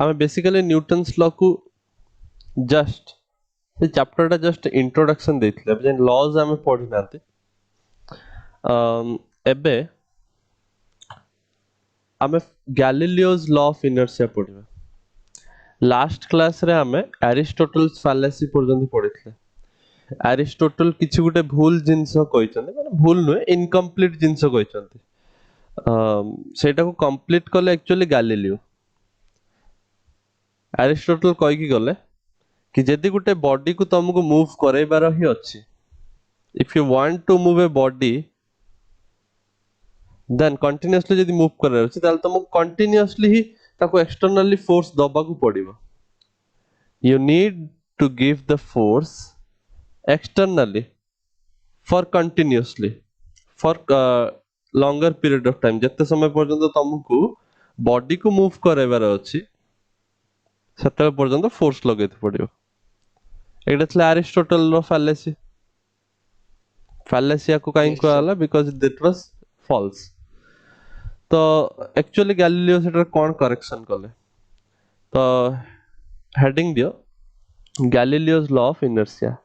आम basically Newton's law को just ये चैप्टर जस्ट इंट्रोडक्शन देथिले लॉज आम पढ़ी नांती एबे आम गैलीलियोस लॉ ऑफ इनर्शिया पढ़िबा लास्ट क्लास रे आम एरिस्टोटल्स फैलेसी पर्यंत पढ़िथिले एरिस्टोटल किछि गुटे भूल जिंस कहिसंते माने भूल नुहे इनकम्प्लीट जिंस कहिसंते सेटा को कंप्लीट कले एक्चुअली गैलीलियो एरिस्टोटल कहि कि गले कि जदि गुटे बॉडी को तुमको मूव करैबार ही अछि if you want to move a body then continuously जदि मूव करार अछि ताल तुमको कंटिन्यूअसली ही ताको एक्सटर्नली फोर्स दबा को पड़िबो you need to give the force externally for continuously for longer period of time जत्ते समय पर्यंत तुमको बॉडी को मूव करैबार अछि सेते पर्यंत फोर्स लगेते पड़ियो एटा थला एरिस्टोटल रो फैलेसी फैलेसिया को काई Yes, sir. कहला बिकॉज़ दैट वाज फॉल्स तो एक्चुअली गैलीलियो सेटर कोन करेक्शन करले तो हेडिंग दियो Galileo's law of inertia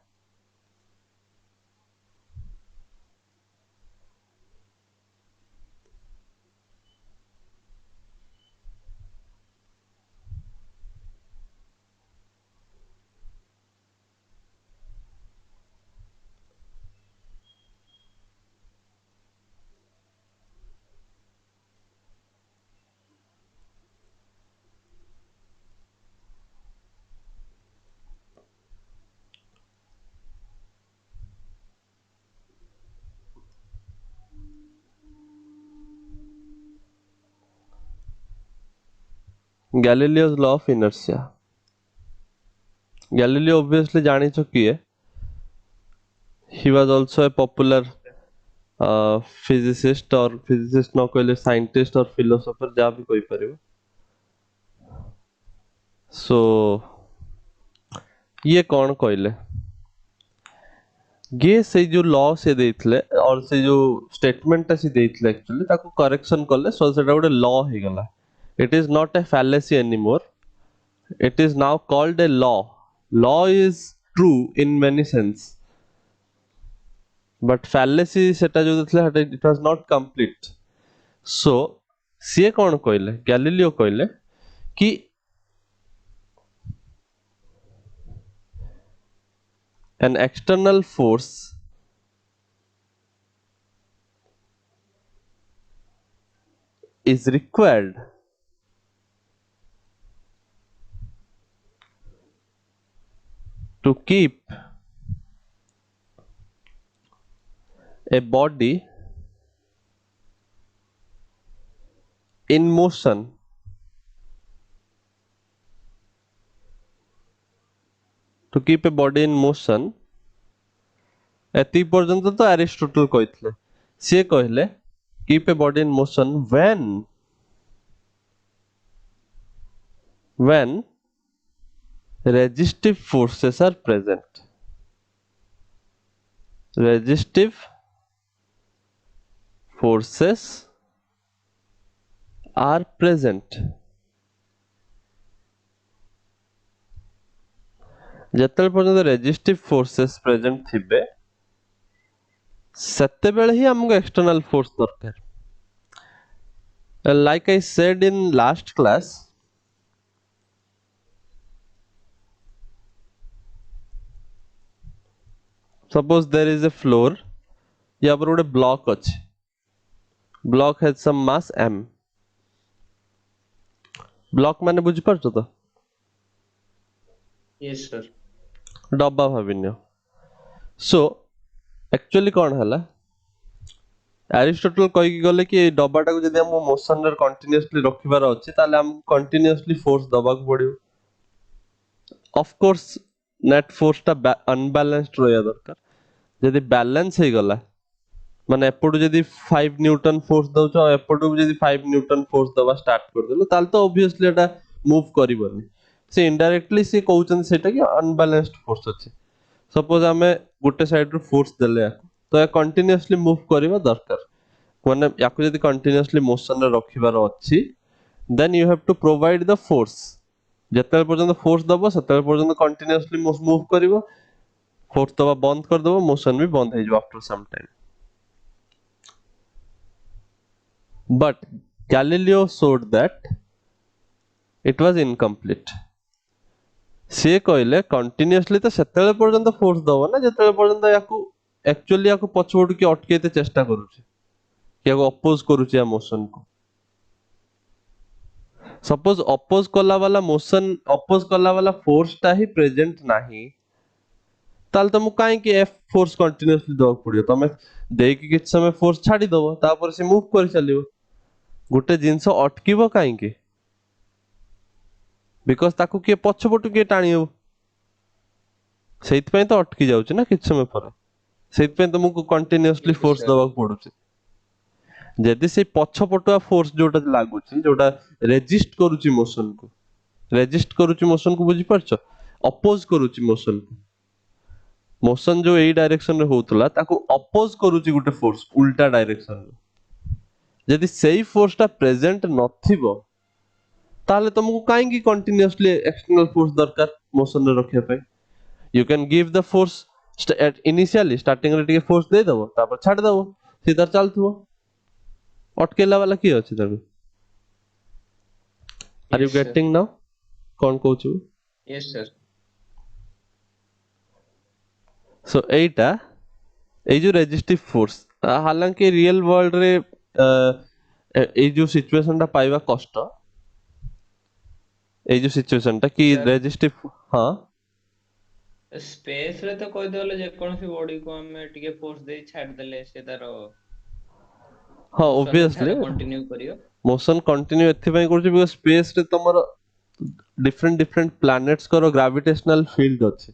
Galileo's law of inertia Galileo obviously जानिछो किए he was also a popular physicist or physicist न कहले scientist or philosopher जहाँ भी कोई परियो so ये कौन कहले ये से जो लॉ से देइथले और से जो स्टेटमेंट से देइथले एक्चुअली ताको करेक्शन करले सो सेटा गोटे लॉ हे गला it is not a fallacy anymore it is now called a law law is true in many sense but fallacy सेटा जो देथले it was not complete so सिए कौन कहले गैलीलियो कहले कि an external force is required to keep a body in motion to keep a body in motion एति पर्यंत तो एरिस्टोटल कहथिले से कहले keep a body in motion when resistive forces are present resistive forces are present जतल पर्यंत resistive forces present थिबे सेते बेले ही हमको एक्सटर्नल फोर्स दरकार like I said in last class suppose there is a floor या पर गोटे ब्लॉक अछि block has some mass m block माने बुझि परछो तो Yes, sir. डब्बा भाबिन्यो सो एक्चुअली कौन हला एरिस्टोटल कहि गले कि डब्बाटा को जदि हम मोशन रे कंटीन्यूअसली रखिबार अछि ताले हम कंटीन्यूअसली फोर्स दबा को पड़ियो ऑफ कोर्स नेट फोर्स ता अनबैलेंस्ड रहया दरकार जदि बैलेंस हे गला माने एपटू जदि 5 न्यूटन फोर्स दउछ और एपटू जदि 5 न्यूटन फोर्स दबा स्टार्ट कर देलो ताल तो ऑब्वियसली एटा मूव करिवनी से इनडायरेक्टली से कहउछन सेटा कि अनबैलेंस्ड फोर्स अछि सपोज हमें गुटे साइड रो फोर्स देले तो या कंटीन्यूअसली मूव करिवा दरकार माने याको जदि कंटीन्यूअसली मोशन रे रखिबार अछि then you have to provide the force ଯେତେବେଳେ ପର୍ଯ୍ୟନ୍ତ ଫୋର୍ସ ଦବ ସେତେବେଳେ ପର୍ଯ୍ୟନ୍ତ କଣ୍ଟିନ୍ୟୁଅସଲି ମୁଭ କରିବ, ଫୋର୍ସ ଦବା ବନ୍ଦ କରିଦବ, ମୋଶନ ବି ବନ୍ଦ ହେଇଯିବ ଆଫ୍ଟର ସମ time. But Galileo showed that it was incomplete. ସିଏ କହିଲେ କଣ୍ଟିନ୍ୟୁଅସଲି ତ ସେତେବେଳେ ପର୍ଯ୍ୟନ୍ତ ଫୋର୍ସ ଦବ ନା ଯେତେବେଳେ ପର୍ଯ୍ୟନ୍ତ ୟାକୁ ଆକ୍ଚୁଆଲି ୟାକୁ ପଛପଟୁ କିଏ ଅଟକେଇତେ ଚେଷ୍ଟା କରୁଛି, କି ୟାକୁ ଅପୋଜ କରୁଛି ୟା ମୋଶନକୁ। ସପୋଜ ଅପୋଜ କଲା ବାଲା ମୋଶନ, ଅପୋଜ କଲା ବାଲା ଫୋର୍ସଟା ହିଁ ପ୍ରେଜେଣ୍ଟ ନାହିଁ, ତାହେଲେ ତମକୁ କାହିଁକି ଏଫ ଫୋର୍ସ କଣ୍ଟିନ୍ୟୁଅସଲି ଦବାକୁ ପଡିବ? ତମେ ଦେଇକି କିଛି ସମୟ ଫୋର୍ସ ଛାଡିଦବ, ତାପରେ ସେ ମୁଭ କରି ଚାଲିବ। ଗୋଟେ ଜିନିଷ ଅଟକିବ କାହିଁକି? ବିକଜ ତାକୁ କିଏ ପଛପଟୁ କିଏ ଟାଣିବ, ସେଇଥିପାଇଁ ତ ଅଟକି ଯାଉଛି ନା କିଛି ସମୟ ପରେ। ସେଇଥିପାଇଁ ତମକୁ କଣ୍ଟିନ୍ୟୁଅସଲି Yes, ଫୋର୍ସ sir. ଦବାକୁ ପଡୁଛି। ଯଦି ସେଇ ପଛପଟୁଆ ଫୋର୍ସ ଯୋଉଟା ଲାଗୁଛି, ଯୋଉଟା ରେଜିଷ୍ଟ କରୁଛି ମୋଶନକୁ, ରେଜିଷ୍ଟ କରୁଛି ମୋଶନକୁ, ବୁଝିପାରୁଛ? ଅପୋଜ କରୁଛି ମୋଶନକୁ। ମୋଶନ ଯୋଉ ଏଇ ଡାଇରେକ୍ସନରେ ହଉଥିଲା ତାକୁ ଅପୋଜ କରୁଛି ଗୋଟେ ଫୋର୍ସ ଉଲ୍ଟା ଡାଇରେକ୍ସନରେ। ଯଦି ସେଇ ଫୋର୍ସଟା ପ୍ରେଜେଣ୍ଟ ନଥିବ, ତାହେଲେ ତମକୁ କାହିଁକି କଣ୍ଟିନ୍ୟୁଅସଲି ଏକ୍ସଟର୍ନାଲ ଫୋର୍ସ ଦରକାର ମୋଶନରେ ରଖିବା ପାଇଁ? You can give the force initially, ଷ୍ଟାର୍ଟିଂରେ ଟିକେ ଫୋର୍ସ ଦେଇଦବ, ତାପରେ ଛାଡ଼ିଦବ, ସେ ତାର ଚାଲୁଥିବ। ଅଟକେଇଲା ବାଲା କିଏ ଅଛି ତାକୁ? Are you Yes, sir. Getting ନାଉ କଣ କହୁଛୁ? Yes, sir. ସୋ ଏଇଟା, ଏଇ ଯୋଉ ରେଜିଷ୍ଟିଭ ଫୋର୍ସ, ହାଲାଙ୍କି ରିଏଲ ୱାର୍ଲଡରେ ଏଇ ଯୋଉ ସିଚୁଏସନ ଟା ପାଇବା କଷ୍ଟ। ଏଇ ଯୋଉ ସିଚୁଏସନ ଟା କି Sir, ରେଜିଷ୍ଟିଭ, ହଁ ସ୍ପେସ ରେ ତ କହିଦେଲେ ଯେକୌଣସି ବଡିକୁ ଆମେ ଟିକେ ଫୋର୍ସ ଦେଇ ଛାଡିଦେଲେ ସେ ତାର ହଁ ମୋଶନ ଓବିୟସଲି ତାର କଣ୍ଟିନ୍ୟୁ କରିବ। ମୋଶନ କଣ୍ଟିନ୍ୟୁ ଏଥିପାଇଁ କରୁଛି ବିକଜ ସ୍ପେସ ରେ ତମର ଡିଫରେଣ୍ଟ ଡିଫରେଣ୍ଟ ପ୍ଲାନେଟ୍ସଙ୍କର ଗ୍ରାଭିଟେସନାଲ ଫିଲ୍ଡ ଅଛି।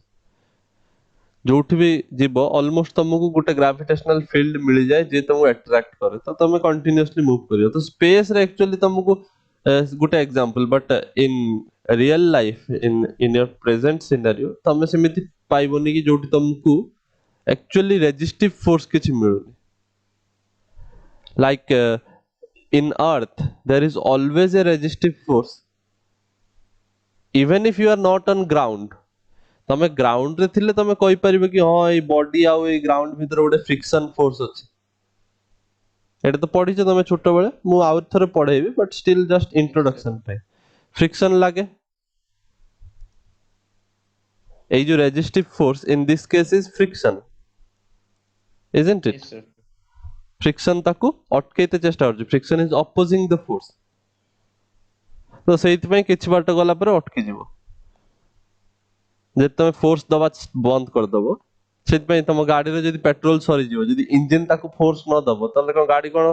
ଯୋଉଠି ବି ଯିବ ଅଲମୋଷ୍ଟ ତମକୁ ଗୋଟେ ଗ୍ରାଭିଟେସନାଲ ଫିଲ୍ଡ ମିଳିଯାଏ ଯିଏ ତମକୁ ଆଟ୍ରାକ୍ଟ କରେ, ତ ତମେ କଣ୍ଟିନ୍ୟୁଅସଲି ମୁଭ କରିବ। ତ ସ୍ପେସ ରେ ଆକ୍ଚୁଆଲି ତମକୁ ଗୋଟେ example, but in real life, in your present scenario, ତମେ ସେମିତି ପାଇବନି କି ଯୋଉଠି ତମକୁ ଆକ୍ଚୁଆଲି ରେଜିଷ୍ଟିଭ ଫୋର୍ସ କିଛି ମିଳୁନି। Like in earth there is always a resistive force even if you are not on ground। ତମେ ଗ୍ରାଉଣ୍ଡ ରେ ଥିଲେ ତମେ କହିପାରିବ କି ହଁ ଏଇ ବଡି ଆଉ ଏଇ ଗ୍ରାଉଣ୍ଡ ଭିତରେ ଗୋଟେ ଫ୍ରିକ୍ସନ ଫୋର୍ସ ଅଛି। ଏଇଟା ତ ପଢିଛ ତମେ ଛୋଟବେଳେ, ମୁଁ ଆହୁରି ଥରେ ପଢେଇବି, but still just Yes, sir. Introduction ପାଇଁ। ଫ୍ରିକ୍ସନ ଲାଗେ। ଏଇ ଯୋଉ resistive force in this case is friction, isn't it? Yes, sir. Friction ତାକୁ ଅଟକେଇତେ ଚେଷ୍ଟା କରୁଛି, friction is opposing the force. ତ ସେଇଥିପାଇଁ କିଛି ବାଟ ଗଲା ପରେ ଅଟକି ଯିବ। ଯଦି ତମେ ଫୋର୍ସ ଦବା ବନ୍ଦ କରିଦବ, ସେଥିପାଇଁ ତମ ଗାଡିରେ ଯଦି ପେଟ୍ରୋଲ ସରିଯିବ, ଯଦି ଇଞ୍ଜିନ ତାକୁ ଫୋର୍ସ ନ ଦବ, ତାହେଲେ କଣ ଗାଡି କଣ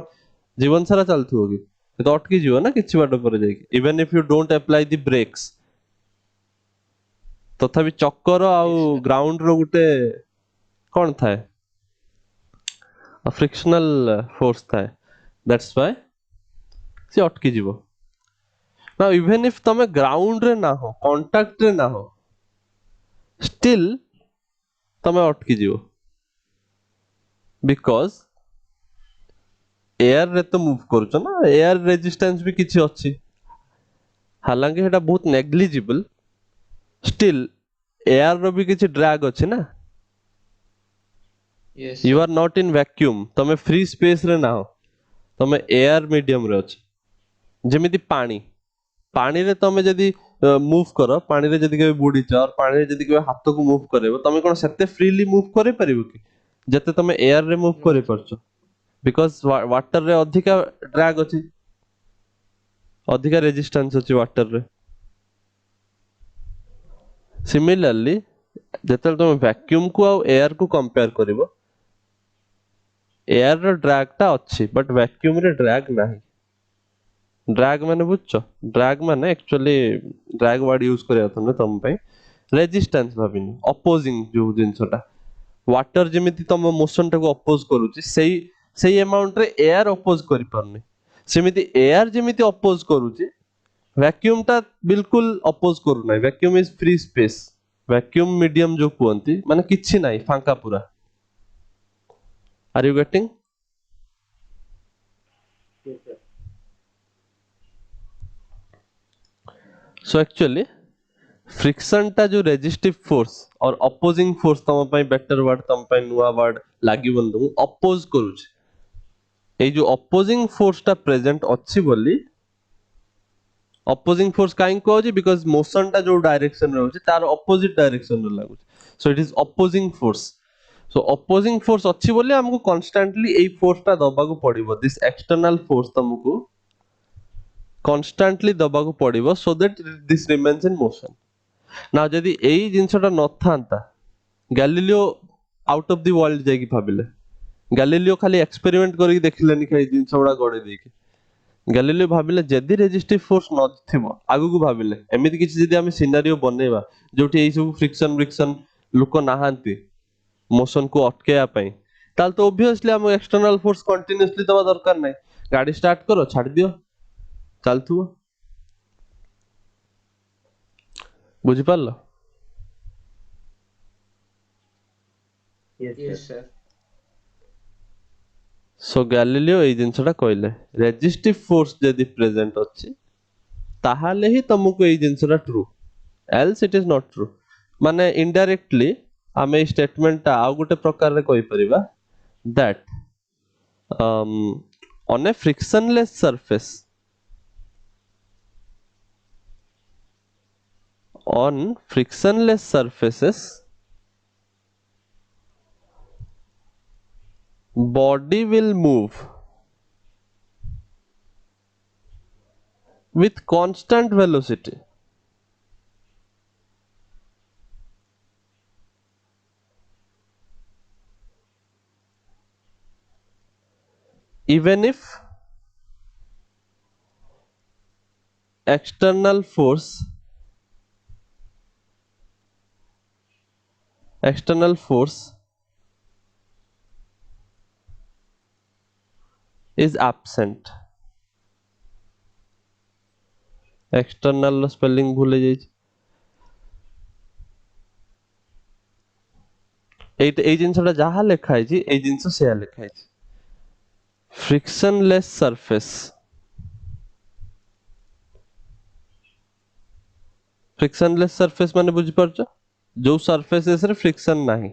ଜୀବନ ସାରା ଚାଲୁଥିବ କି? ସେ ତ ଅଟକି ଯିବ ନା କିଛି ବାଟ ପରେ ଯାଇକି। Even if you don't apply the brakes, ତଥାପି ଚକର ଆଉ Yes, sir. ଗ୍ରାଉଣ୍ଡ ର ଗୋଟେ କଣ ଥାଏ, ଫ୍ରିକ୍ସନାଲ ଫୋର୍ସ ଥାଏ, ଦ୍ୟାଟ୍ସ ହ୍ୱାଇ ସେ ଅଟକି ଯିବ। ନା ଇଭେନ ଇଫ ତମେ ଗ୍ରାଉଣ୍ଡ ରେ ନାହଁ, କଣ୍ଟାକ୍ଟ ରେ ନାହଁ, ଷ୍ଟିଲ୍ ତମେ ଅଟକି ଯିବ। ବିକଜ ଏୟାର ରେ ତ ମୁଭ କରୁଛ ନା, ଏୟାର ରେଜିଷ୍ଟାନ୍ସ ବି କିଛି ଅଛି, ହାଲାଙ୍କି ସେଟା ବହୁତ ନେଗ୍ଲିଜିବଲ, ଷ୍ଟିଲ୍ ଏୟାର ର ବି କିଛି ଡ୍ରାଗ ଅଛି ନା। Yes, you sir. Are not in vacuum, ତମେ ଫ୍ରି ସ୍ପେସ ରେ ନାହଁ, ତମେ ଏୟାର ମିଡିୟମ ରେ ଅଛ। ଯେମିତି ପାଣି, ପାଣିରେ ତମେ ଯଦି ମୁଭ କର, ପାଣିରେ ଯଦି କେବେ ବୁଡିଛ, ପାଣିରେ ଯଦି କେବେ ହାତକୁ ମୁଭ କରେଇବ, ତମେ କଣ ସେତେ ଫ୍ରିଲି ମୁଭ କରିପାରିବ କି ଯେତେ ତମେ ଏୟାର ରେ ମୁଭ No, sir. କରିପାରୁଛ? ବିକଜ ୱାଟର ରେ ଅଧିକା ଡ୍ରାଗ ଅଛି, ଅଧିକା ରେଜିଷ୍ଟାନ୍ସ ଅଛି ୱାଟର ରେ। ସିମିଲାରଲି ଯେତେବେଳେ ତମେ ଭ୍ୟାକ୍ୟୁମ କୁ ଆଉ ଏୟାର କୁ କମ୍ପେୟାର କରିବ, ଏୟାର ର ଡ୍ରାଗ ଟା ଅଛି ବଟ୍ ଭ୍ୟାକ୍ୟୁମ ରେ ଡ୍ରାଗ ନାହିଁ। ଡ୍ରାଗ ମାନେ ବୁଝୁଛ? ଡ୍ରାଗ ମାନେ ଆକ୍ଚୁଆଲି ଡ୍ରାଗ ୱାର୍ଡ ୟୁଜ କରିବା କଥା ନୁହେଁ ତମ ପାଇଁ, ରେଜିଷ୍ଟାନ୍ସ ଭାବିନି, ଅପୋଜିଂ ଯୋଉ ଜିନିଷଟା। ୱାଟର ଯେମିତି ତମ ମୋଶନ ଟାକୁ ଅପୋଜ କରୁଛି, ସେଇ ଆମାଉଣ୍ଟ ରେ ଏୟାର ଅପୋଜ କରିପାରୁନି। ସେମିତି ଏୟାର ଯେମିତି ଅପୋଜ କରୁଛି, ଭ୍ୟାକ୍ୟୁମ ଟା ବିଲକୁଲ ଅପୋଜ କରୁନାହିଁ। Vacuum is free space, vacuum medium ଯୋଉ କୁହନ୍ତି, ମାନେ କିଛି ନାହିଁ, ଫାଙ୍କା ପୁରା। Are you getting? Yes, sir. So actually friction टा जो रेजिस्टिव फोर्स और अपोजिंग फोर्स तम पई बेटर वर्ड तम पई नुआ वर्ड लागिबन दु अपोज करूछ ए जो अपोजिंग फोर्स टा प्रेजेंट अछि बोली अपोजिंग फोर्स काई कहूची बिकॉज मोशन टा जो डायरेक्शन रे होची तार अपोजिट डायरेक्शन रे लागुची so it is opposing force so opposing force अछि बोली हमको कांस्टेंटली एई फोर्स टा दबाकू पड़िबो दिस एक्सटर्नल फोर्स तुमको कांस्टेंटली दबाकू पड़िबो so that this remains in motion ना जदि एई जिंसटा न थांता Galileo out of the world जाई की भाबिले गैलीलियो खाली एक्सपेरिमेंट करी देखिलेनी खाली जिंस गुडा गड़े देकी गैलीलियो भाबिले जदि रेजिस्टिव फोर्स न थिबो आगु को भाबिले एमिति किछि जदि हम सिनारियो बनेबा जोठी एई सब फ्रिक्शन लोक नाहांती मोशन को अटकेया पई ताल तो ऑब्वियसली हम एक्सटर्नल फोर्स कंटीन्यूअसली दबा दरकार नै गाड़ी स्टार्ट करो छाड़ दियो चलथुओ बुझि पारलो Yes, sir. yes sir so Galileo एई जिंसटा कहले रेजिस्टिव फोर्स जदि प्रेजेंट अछि ताहाले ही तुमको एई जिंसटा true else it is not true माने इनडायरेक्टली आमे स्टेटमेंट टा आ गुटे प्रकार रे कहि परिबा that on a frictionless surface on frictionless surfaces body will move with constant velocity even if external force is absent external spelling भूले जाई एई जिंसटा जहा लेखा है जी एई जिंस से लेखा है frictionless surface फ्रिक्शनलेस सरफेस माने बुझी परछ जो सरफेसेस रे फ्रिक्शन नाही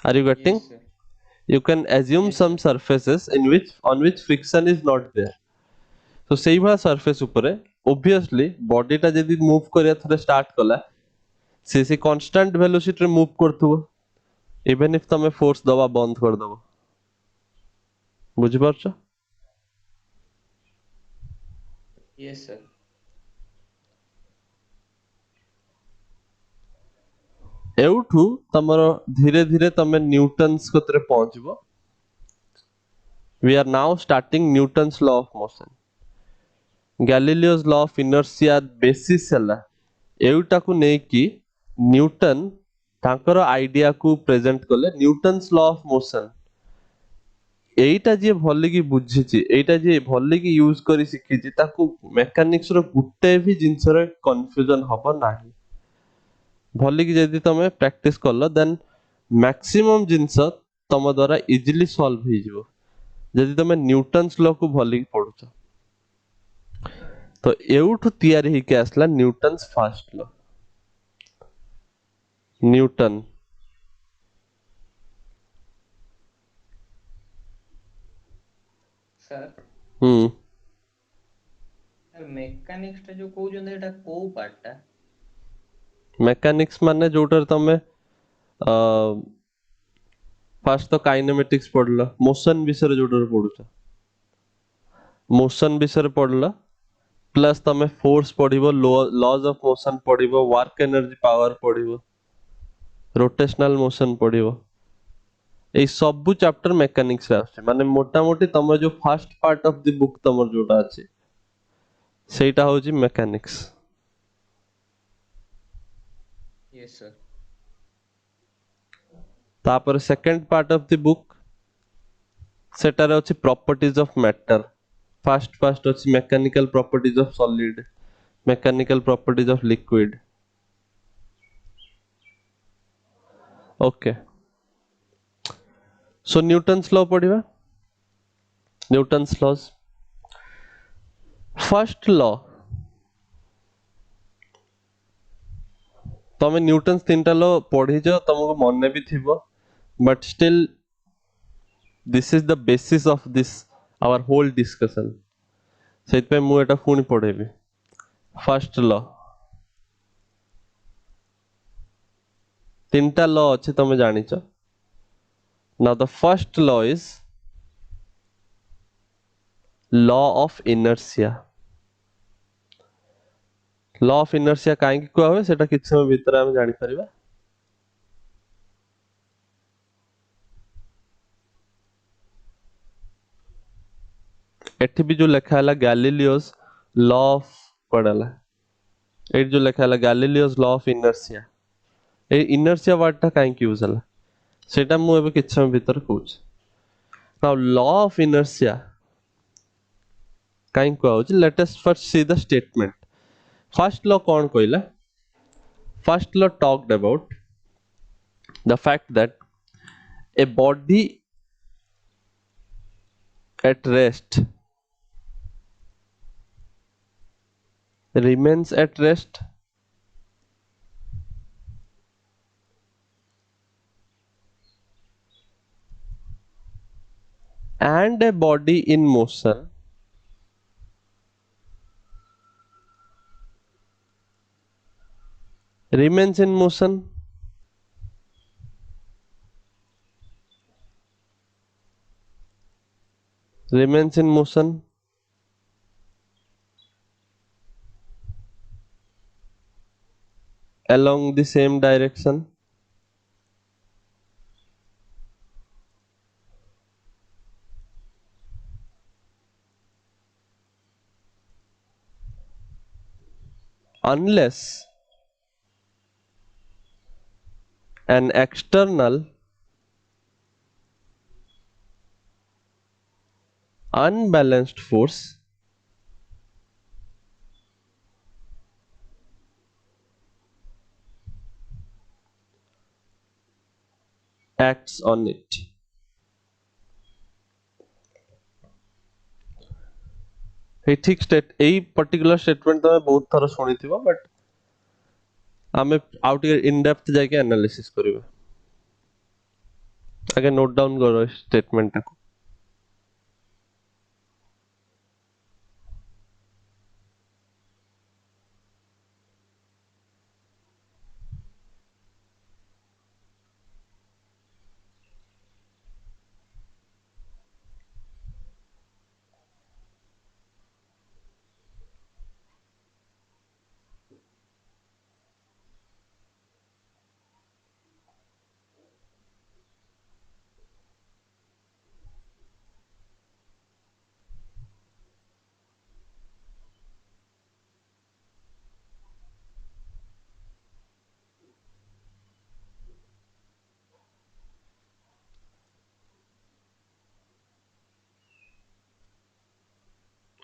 are you getting yes sir you can assume yes some sir surfaces in which on which friction is not there so सेही भा सरफेस ऊपर obviously बॉडी टा जदी मूव करिया थरे स्टार्ट कला से कांस्टेंट वेलोसिटी रे मूव करथुबो इवन इफ तमे फोर्स दबा बंद कर दबो बुझी परछ yes sir एउठू तमरो धीरे धीरे तमे न्यूटन्स कतरे पहुंचबो we are now starting Newton's law of motion Galileo's law of inertia basis हला एउटा को नै कि न्यूटन तांकर आइडिया को प्रेजेंट कले न्यूटन्स लॉ ऑफ मोशन एइटा जे भल्ले की बुझिछि एइटा जे भल्ले की यूज करी सिखिछि ताको मेकानिक्स रो गुटे भी जिंस रे कंफ्यूजन हबो नाही भल्ले की जदी तमे प्रैक्टिस करलो देन मैक्सिमम जिंस तम द्वारा इजीली सॉल्व हो जिवो जदी तमे न्यूटन्स लॉ को भल्ले की पढुछ तो एउठु तयारी ही के आसला Newton's first law Newton sir हम्म मेकानिक्स टा जो कहू जंदे एटा को पार्ट टा मेकानिक्स माने जोटर तमे फास्ट तो काइनेमेटिक्स पढ़ल मोशन विषय जोटर पढुछ मोशन विषय पढ़ल प्लस तमे फोर्स पढ़िबो लॉज ऑफ मोशन पढ़िबो वर्क एनर्जी पावर पढ़िबो रोटेशनल मोशन पढ़िबो ए सब चैप्टर मेकानिक्स रे आछे माने मोटा मोटी तमे जो first part of the book तमर जोटा अछि सेटा होची मेकानिक्स yes sir तापर second part of the book सेटारे अछि प्रॉपर्टीज ऑफ मैटर फर्स्ट अछि mechanical properties of solid mechanical properties of liquid okay so Newton's law पढ़िबा न्यूटन्स लॉज फर्स्ट लॉ तमे न्यूटन्स तीनटा लो पढ़ी जो तुमको मन भी थिबो but still this is the basis of this our whole discussion सेत पे मु एटा पुनी पढ़ेबी फर्स्ट लॉ तीनटा लॉ अछि तमे जानिचो now the first law is law of inertia law of inertia काहे को होवे सेटा किछ समय भीतर हम जानि परिबा एठी भी जो लिखा है गैलीलियोस लॉ ऑफ पड़ला एट जो लिखा है गैलीलियोस लॉ ऑफ इनर्शिया ए इनर्शिया वर्ड टा काहे यूज हला सेटा मु एबे किछ समय भीतर कहूछ नाउ लॉ ऑफ इनर्शिया काहे को होछ let us first see the statement first law कौन कहला first law talked about the fact that a body at rest remains at rest and a body in motion remains in motion remains in motion along the same direction unless an external unbalanced force acts on it ए ठीक state एई particular statement तमे बहुत थर सुनिथिबो but आमे out in depth जाके analysis करिवे आगे note down करो statement को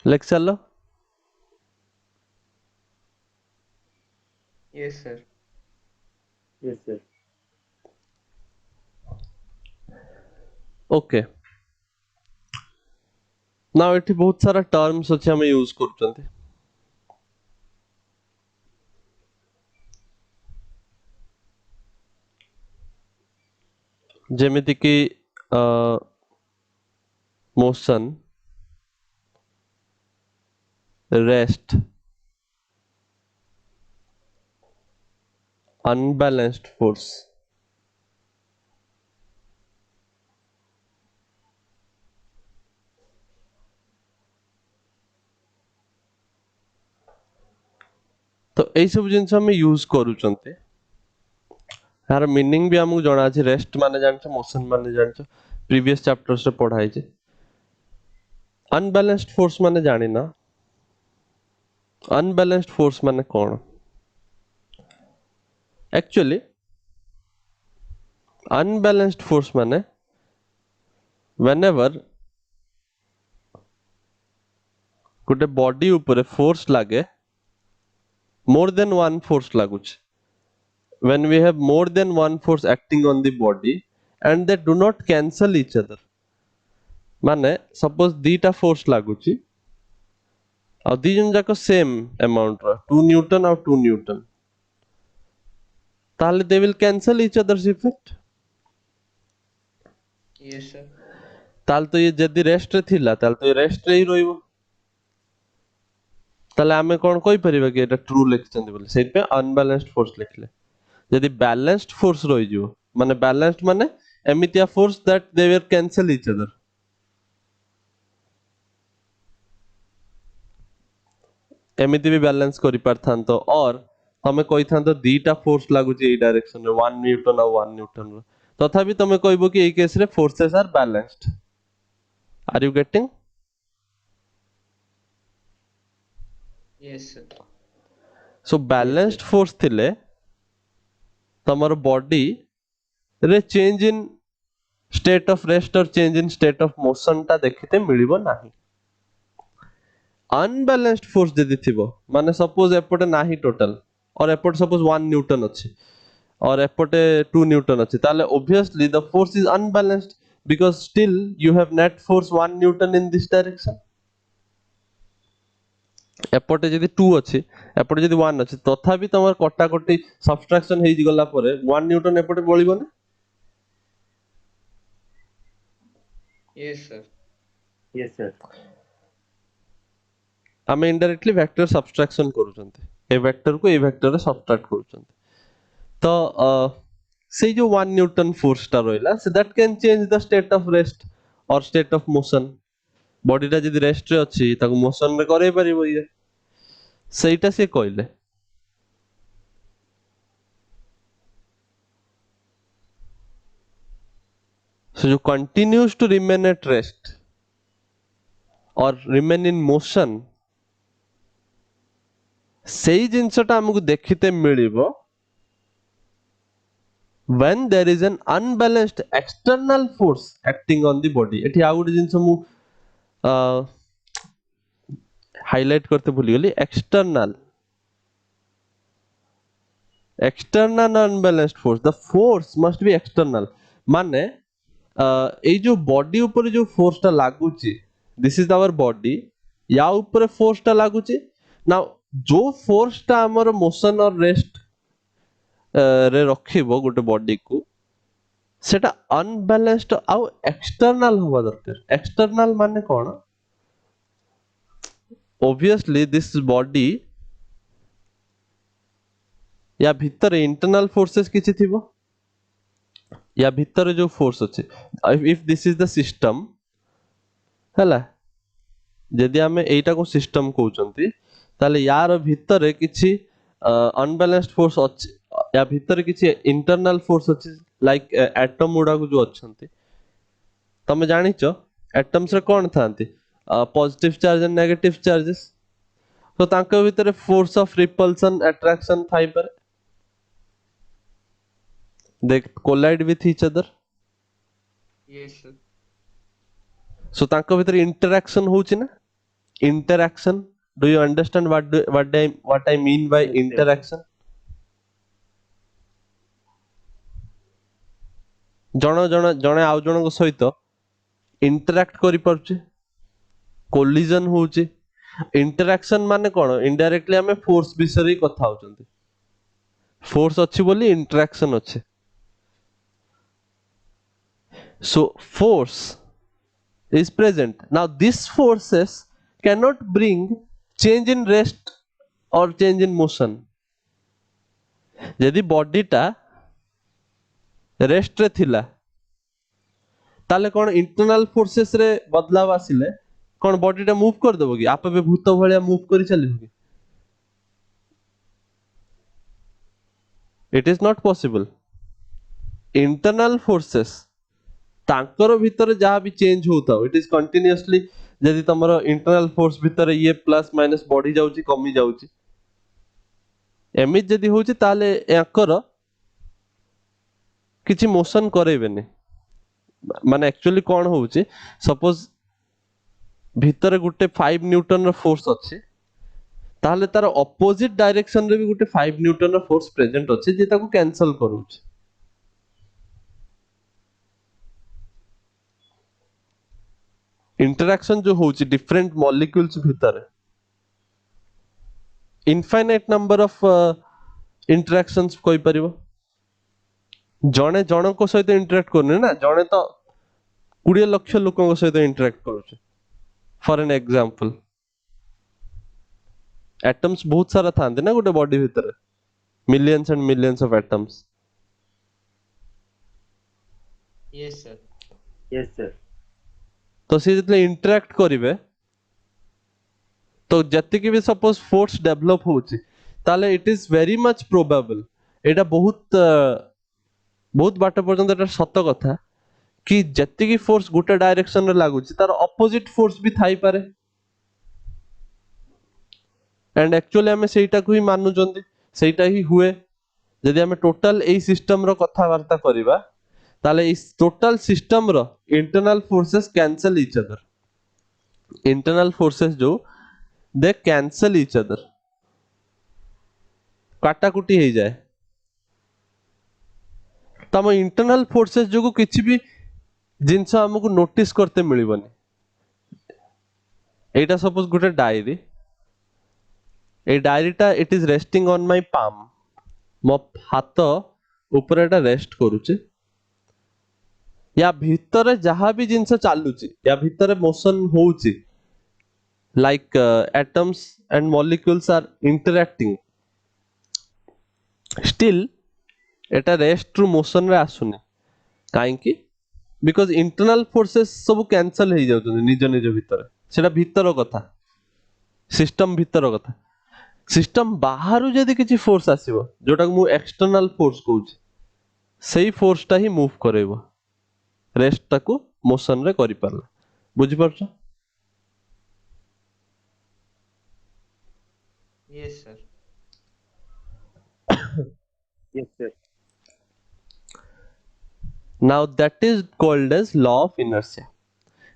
लेक्चर लो Yes, sir. Yes, sir. Okay now एठी बहुत सारा टर्म्स अछि हम यूज करचंती जेमिति कि मोशन रेस्ट unbalanced force तो एई सब जिंस हम यूज करूचंते यार मीनिंग भी हमକୁ जଣା अछि रेस्ट माने जानछ मोशन माने जानछ प्रीवियस चैप्टर्स रे पढ़ाई छै अनबैलेंस्ड फोर्स माने जानि ना अनबैलेंस्ड फोर्स माने कोन एक्चुअली अनबैलेंस्ड फोर्स माने whenever गुटे बॉडी ऊपर फोर्स लागे more than one force laguch when we have more than one force acting on the body and they do not cancel each other माने suppose दीटा force लागुची आ दी जन जाको same amount रो 2 Newton और 2 Newton ताहले they will cancel each other's effect. yes sir ताहले तो ये जदी rest रे थिला ताहले तो ये रेस्ट रे ही रोइबो ताहले आमे कोन कहि परिबा कि एटा ट्रू लिखचंदी बोले सेट पे अनबैलेंस्ड फोर्स लिखले जदी बैलेंस्ड फोर्स रहि जिवो माने बैलेंस्ड माने एमितिया force that they will cancel each other एमिति भी बैलेंस करि पारथांतो और तमे कहि थांतो दीटा फोर्स लागुची ए डायरेक्शन रे 1 न्यूटन और 1 न्यूटन रो तथापि तमे कहबो कि ए केस रे forces are balanced are you getting yes sir so balanced force थिले तमर बॉडी रे change in state of rest और change in state of motion ता देखिते मिलिबो नाही अनबैलेंस्ड फोर्स जदी थिबो माने सपोज एपटे नाही टोटल और एपटे सपोज 1 न्यूटन अछि और एपटे 2 न्यूटन अछि ताले obviously the force is unbalanced because still you have net force 1 newton in this direction एपटे जदी 2 अछि एपटे जदी 1 अछि तथापि तमर कटा कटी सब्ट्रैक्शन हेइ गला परे 1 न्यूटन एपटे बळिबो ना yes sir yes sir आमे इनडायरेक्टली वेक्टर सब्ट्रैक्शन करूचंते ए वेक्टर को ए वेक्टर रे सब्ट्रैक्ट करूचंते तो से जो 1 न्यूटन फोर्स टा रोइला से that can change the state of rest और स्टेट ऑफ मोशन बॉडी टा जदी रेस्ट रे अछि ताको मोशन रे करे परिबो ये सेटा से कहले so जो continues to remain at rest or remain in motion सेई जिंसटा हमकु देखिते मिलिबो when there is an unbalanced external force acting on the body एठी आ गुटे जिंस मु हाइलाइट करते भूली गेली external unbalanced force the force must be external माने एई जो बॉडी ऊपर जो फोर्स टा लागुची दिस इज आवर बॉडी या ऊपर फोर्स टा लागुची नाउ जो फोर्स टा हमर मोशन और रेस्ट रे रखिबो गोटे बॉडी को सेटा अनबैलेंस्ड आउ एक्सटर्नल होबा दरकार एक्सटर्नल माने कोन ऑब्वियसली दिस बॉडी या भीतर इंटरनल फोर्सेस किछि थिबो या भीतर जो फोर्स अछि if this is the system हला जदि हमें एटा को सिस्टम कहउचंती ताले यार भीतर किछि अनबैलेंस्ड फोर्स अछि या भीतर किछि इंटरनल फोर्स अछि लाइक एटम गुडा को जो अछंती तमे जानिचो एटम्स रे कोन थांती positive charge and negative charges तो तांको भीतर force of repulsion attraction fibre they collide with each other yes sir so तांको भीतर इंटरैक्शन होची ना interaction do you understand what I mean by Yes, yes. interaction जणे आउ जणक सहित इंटरैक्ट करि परछे कोलिजन होची इंटरैक्शन माने कोन इनडायरेक्टली हमें फोर्स विषय रे कथा होचंती फोर्स अछि बोली इंटरैक्शन अछि so force is present now this forces cannot bring change in rest or change in motion यदि बॉडी टा रेस्ट रे थिला ताले कोन इंटरनल फोर्सेस रे बदलाव आसिले कोन बॉडी टा मूव कर देबो कि आपे भूत भलिया मूव करि चलिबो कि it is not possible internal forces तांकर भीतर जहाँ भी चेंज होता इट इज कंटिन्यूअसली यदि तमरो इंटरनल फोर्स भीतर ये प्लस माइनस बढ़ी जाउची कमी जाउची एमित यदि होची ताले याकर किछि मोशन करेबेनी माने एक्चुअली कोन होउची सपोज भीतर गुटे 5 न्यूटन रो फोर्स अछि ताले तार ऑपोजिट डायरेक्शन रे भी गुटे 5 न्यूटन रो फोर्स प्रेजेंट अछि जे ताको कैंसल करूची इंटरैक्शन जो होची डिफरेंट मॉलिक्यूल्स भीतर इनफाइनाइट नंबर ऑफ इंटरैक्शंस कोई परिबो ଜଣେ ଜଣଙ୍କ ସହିତ ଇଣ୍ଟରାକ୍ଟ କରୁନି ନା, ଜଣେ ତ 20 ଲକ୍ଷ ଲୋକଙ୍କ ସହିତ ଇଣ୍ଟରାକ୍ଟ କରୁଛି। ଫର ଏନ୍ ଏକ୍ସାମ୍ପଲ, ଆଟମ୍ସ ବହୁତ ସାରା ଥାନ୍ତି ନା ଗୋଟେ ବଡି ଭିତରେ, millions and millions of atoms. yes sir, Yes, sir. ତ ସେ ଯେତେବେଳେ ଇଣ୍ଟରାକ୍ଟ କରିବେ, ତ ଯେତିକି ବି ସପୋଜ ଫୋର୍ସ ଡେଭଲପ ହଉଛି, ତାହେଲେ ଇଟ୍ ଇଜ ଭେରି ମଚ୍ ପ୍ରୋବାବଲ, ଏଇଟା ବହୁତ ବାଟ ପର୍ଯ୍ୟନ୍ତ ଏଟା ସତ କଥା କି ଯେତିକି ଫୋର୍ସ ଗୋଟେ ଡାଇରେକ୍ସନ ରେ ଲାଗୁଛି ତାର ଅପୋଜିଟ ଫୋର୍ସ ବି ଥାଇପାରେ। एंड एक्चुअली आम सेटा को ही मानुचंदी, सेटा ही हुए। यदि आम टोटल एई सिस्टम रो कथावार्ता करिबा, ताले इस टोटल सिस्टम रो internal forces cancel each other. Internal forces जो दे कैंसल ईच अदर, काटाकुटी हो जाए। तम इंटरनल फोर्सेस जो किछि भी जिनस हमको नोटिस करते मिलबनी। एटा सपोज गुटे डायरी, ए डायरीटा it is resting on my palm, मो हाथ ऊपर एटा रेस्ट करूचे। या भीतर जहाँ भी जिनस चालुची, या भीतर मोशन होउची, like atoms and molecules are interacting, still एटा रेस्ट रु मोशन रे आसुनी। काहे कि बिकॉज इंटरनल फोर्सेस सब कैंसल हो जाउछन निज निज भीतर। सेटा भीतर कथा, सिस्टम भीतर कथा। सिस्टम बाहरु जदि किछि फोर्स आसीबो, जोटा मु एक्सटर्नल फोर्स कहूछि, सेही फोर्सटा ही मूव करेबो, रेस्ट ताकू मोशन रे करि पारला। बुझि पारछो? yes sir, Yes, sir. Now that is called as law of inertia.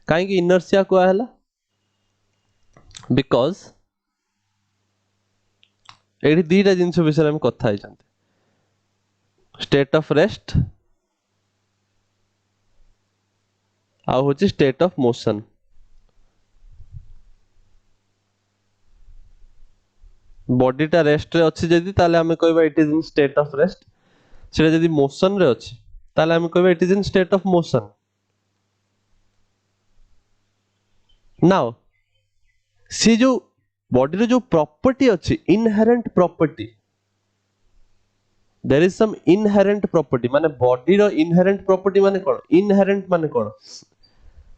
काहे कि inertia को आहला? Because एठी दीटा जिंस विषय हम कथा है जानते, स्टेट ऑफ रेस्ट आ होची स्टेट ऑफ मोशन। बॉडीटा रेस्ट रे अछि जदि, ताले हमें कहबा it is in state of rest. सेटा जदि मोशन रे अछि, ताले हमें कहबा it is in state of motion. Now see जो बॉडी रे जो प्रॉपर्टी अछि, inherent property, there is some inherent property. माने बॉडी रो इनहेरेंट प्रॉपर्टी माने कोन? इनहेरेंट माने कोन?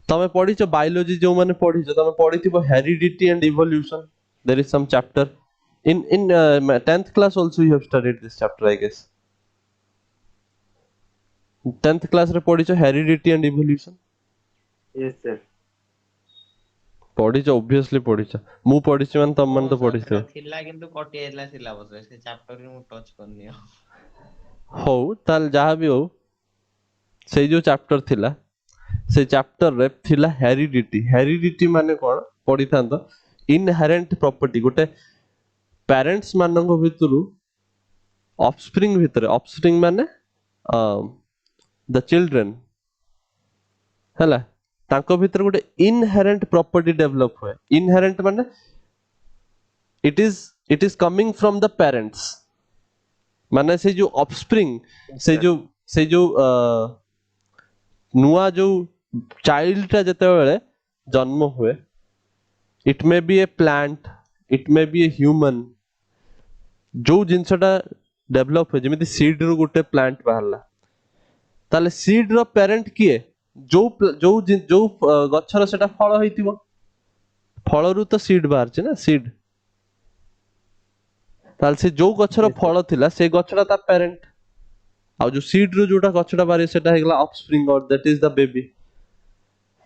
तमे पढिছো बायोलॉजी, जो माने पढिছো तमे पढिथिबो heredity and evolution. There is some chapter in 10th class also you have studied this chapter, I guess. 10th class रे पढिছো heredity and evolution? Yes, sir. पढिছো, obviously पढिছো। मु पढिছো माने तम मन तो sir, पढिছো। ସେଟା ଥିଲା କିନ୍ତୁ କଟି ଯାଇଥିଲା syllabus ରେ, ସେ chapter ରେ ମୁଁ ଟଚ୍ କରିନି ଆଉ। ହଉ ତାହେଲେ ଯାହା ବି ହଉ, ସେଇ ଯୋଉ ଚैप्टर थिला, से चैप्टर रे थिला हेरिडिटी। हेरिडिटी माने कोन पढिथांतो? इनहेरेंट प्रॉपर्टी, गोटे पेरेंट्स मानक भितरु ऑफस्प्रिंग भितर, ऑफस्प्रिंग माने द चिल्ड्रन हैला, तांको भितर गोटे इनहेरेंट प्रॉपर्टी डेवलप हुए। इनहेरेंट माने it is coming from the parents. माने से जो ऑफस्प्रिंग, से जो नुआ जो चाइल्ड टा जेतेबेले जन्म हुए, it may be A plant, it may be a human, जो जिनसटा डेवलप हुए, जेमिति सीड रु गोटे प्लांट बाहरला, ताले सीड रो पेरेंट किए? जो गछर सेटा फल होइतिबो, फलरू तो सीड बाहरছে ना, सीड। ताले से जो गछर फल थिला, से गछटा ता पेरेंट, आ जो सीड रु जोटा गछटा बाहरे सेटा हेगला ऑफस्प्रिंग, और दैट इज द बेबी।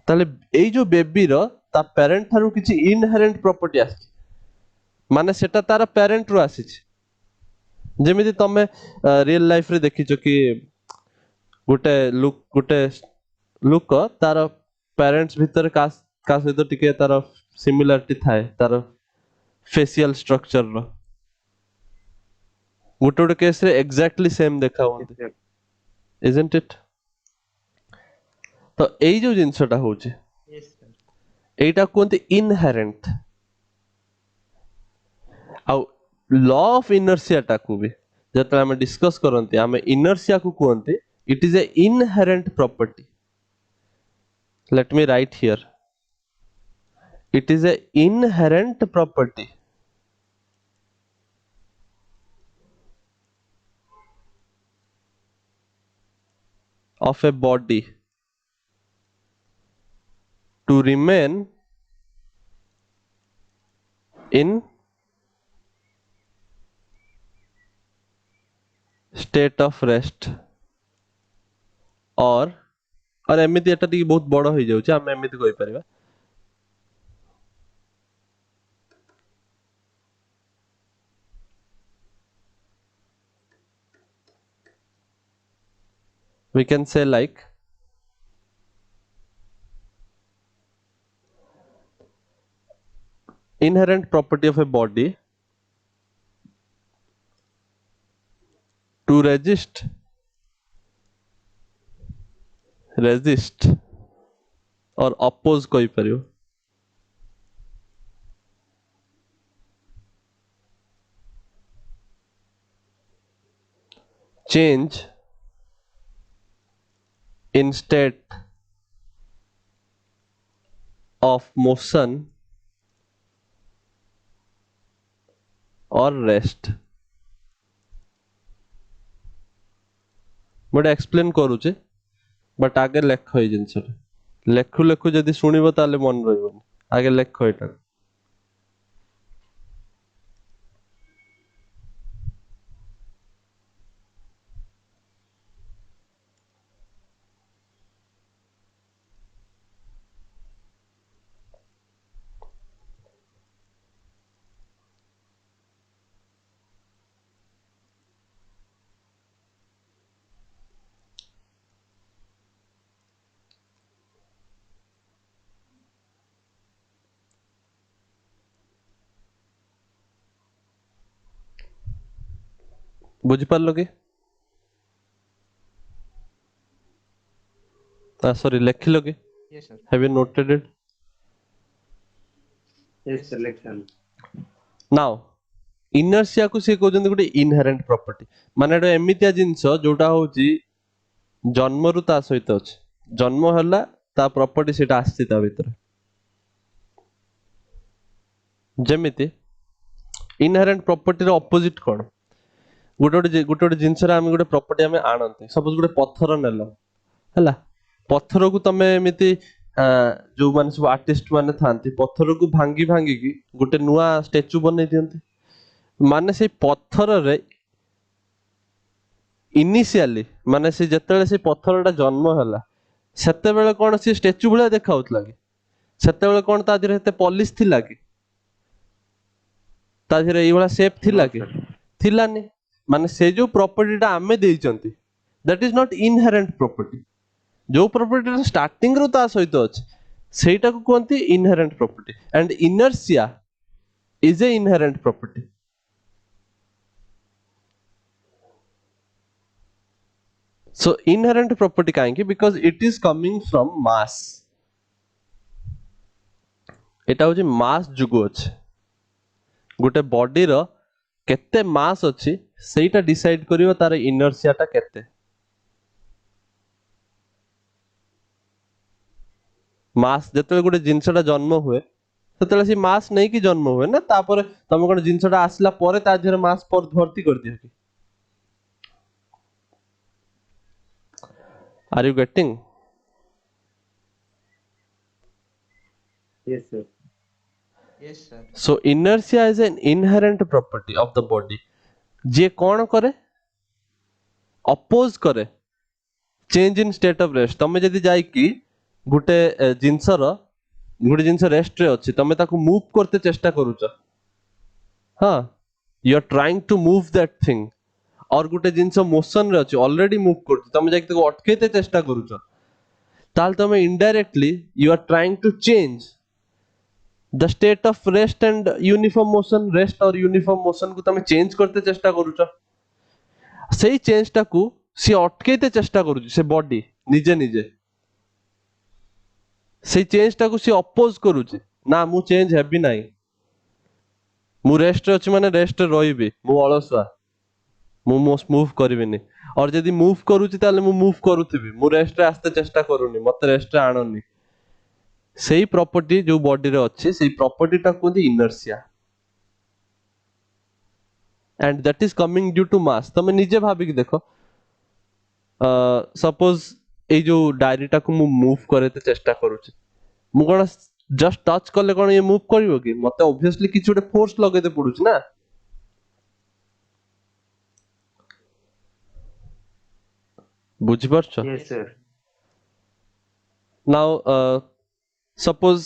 ताले एई जो बेबी रो ता पेरेंट थारु किछि इनहेरेंट प्रॉपर्टी आछि, माने सेटा तार पेरेंट रु आसीछि। जेमिति तमे रियल लाइफ रे देखिछो कि गोटे लुक तार पेरेंट्स भीतर का सहित टिके तार सिमिलरिटी थाए, तार फेशियल स्ट्रक्चर रो गोटे गोटे केस रे एग्जैक्टली सेम देखा Yes, होंती, sir. Isn't it? तो एई जो जिंसटा होचे, yes sir, एटा कोनते इनहेरेंट। आ लॉ ऑफ इनर्शिया टाकू भी जतले हम डिस्कस करंती, हम इनर्शिया को कोनते It is a inherent property. Let me write here. It is a inherent property of a body to remain in state of rest or एमिति एटा टी बहुत बड़ हो जाउची हम एमिति कहि परिबा we can say like inherent property of a body to resist or oppose कहि परियो change in state of motion or rest मोटे एक्सप्लेन करूचे बट आगे लेख होई जिंस लेखु लेखु जदि सुनिबो ताले मन रहइबोनी आगे लेख एटा बुझि पारलो कि सॉरी लेखिलो कि Yes, sir. Have you noted it Yes, sir. Selection. Now inertia को से कहउछन गोटे इनहेरेंट प्रॉपर्टी माने एटा एमितिया जिंस जोटा होची जन्मरु ता सहित अछि जन्म हला ता प्रॉपर्टी सेटा आस्ति ता भीतर जेमिति इनहेरेंट प्रॉपर्टी रो ऑपोजिट कोन गोटे जिंस रा हम गोटे प्रॉपर्टी हम आनंते सपोज गोटे पत्थर नेलो हला पत्थर को तमे एमिति जो माने सब आर्टिस्ट माने थांती पत्थर को भांगी भांगी की गोटे नुआ स्टैचू बनै दियंती माने से पत्थर रे इनिशियली माने से जतले से पत्थरटा जन्म हला सेते बेले कोन से स्टैचू भला देखाउतला कि सेते बेले कोन ता दिरे हेते पॉलिश थिला कि ता दिरे ई वाला शेप थिला कि थिलानी माने से जो प्रॉपर्टीटा आमे देइचंती that is not inherent property जो प्रॉपर्टी स्टार्टिंग रो ता सहित अछि सेटा को कोनती inherent property and inertia is a inherent property so inherent property काहेकि because it is coming from mass एटा होची मास जुगु अछि गोटे बॉडी रो केते मास अछि सेटा डिसाइड करियो तार इनर्शिया टा केते मास जतले गोटे जिंसटा जन्म हुए ततले से मास नै कि जन्म हुए ना तापर तमे कोन जिंसटा आसला परे ता देहर मास पर भर्ती कर दियो कि are you getting Yes, sir. Yes, sir. so inertia is an inherent property of the body जे कौन करे अपोज करे change in state of rest तमे जदी जाई कि गुटे जिंसर गुटे जिंस रेस्ट रे अछि तमे ताकू मूव करते चेष्टा करूछ हां you are trying to move that thing और गुटे जिंस मोशन रे अछि ऑलरेडी मूव करछ तमे जाई ताकू अटकेते चेष्टा करूछ ताल तमे indirectly you are trying to change the state of rest and uniform motion rest और यूनिफॉर्म मोशन को तमे चेंज करते चेष्टा करूछ सेही चेंज टाकू से अटकेते चेष्टा करूछ से बॉडी निजे निजे से चेंज टाकू से अपोज करूछ ना मु चेंज हेबी नाही मु रेस्ट अछि माने रेस्ट रहिबी मु अलसुआ ମୁଁ ମୁଭ କରିବିନି और ଯଦି ମୁଭ କରୁଛି ତାହେଲେ ମୁଁ ମୁଭ କରୁଥିବି ମୁଁ ରେଷ୍ଟ ରେ ଆସିତେ ଚେଷ୍ଟା କରୁନି ମତେ ରେଷ୍ଟ ରେ ଆଣନି ସେଇ ପ୍ରପର୍टी ଯୋଉ ବଡିରେ ଅଛି ସେଇ ପ୍ରପର୍टी ଟା କୁହନ୍ତି inertia and that is coming due to mass ତମେ ନିଜେ ଭାବିକି ଦେଖ ସପୋଜ ଏଇ ଯୋଉ ଡାଏରୀଟାକୁ ମୁଁ ମୁଭ କରିତେ ଚେଷ୍ଟା କରୁଛି ମୁଁ କଣ ଜଷ୍ଟ ଟଚ୍ କଲେ କଣ ଇଏ ମୁଭ କରିବ କି ମତେ obviously କିଛି ଗୋଟେ ଫୋର୍ସ ଲଗେଇତେ ପଡୁଛି ନା ବୁଝିପାରୁଛ Yes, sir. now suppose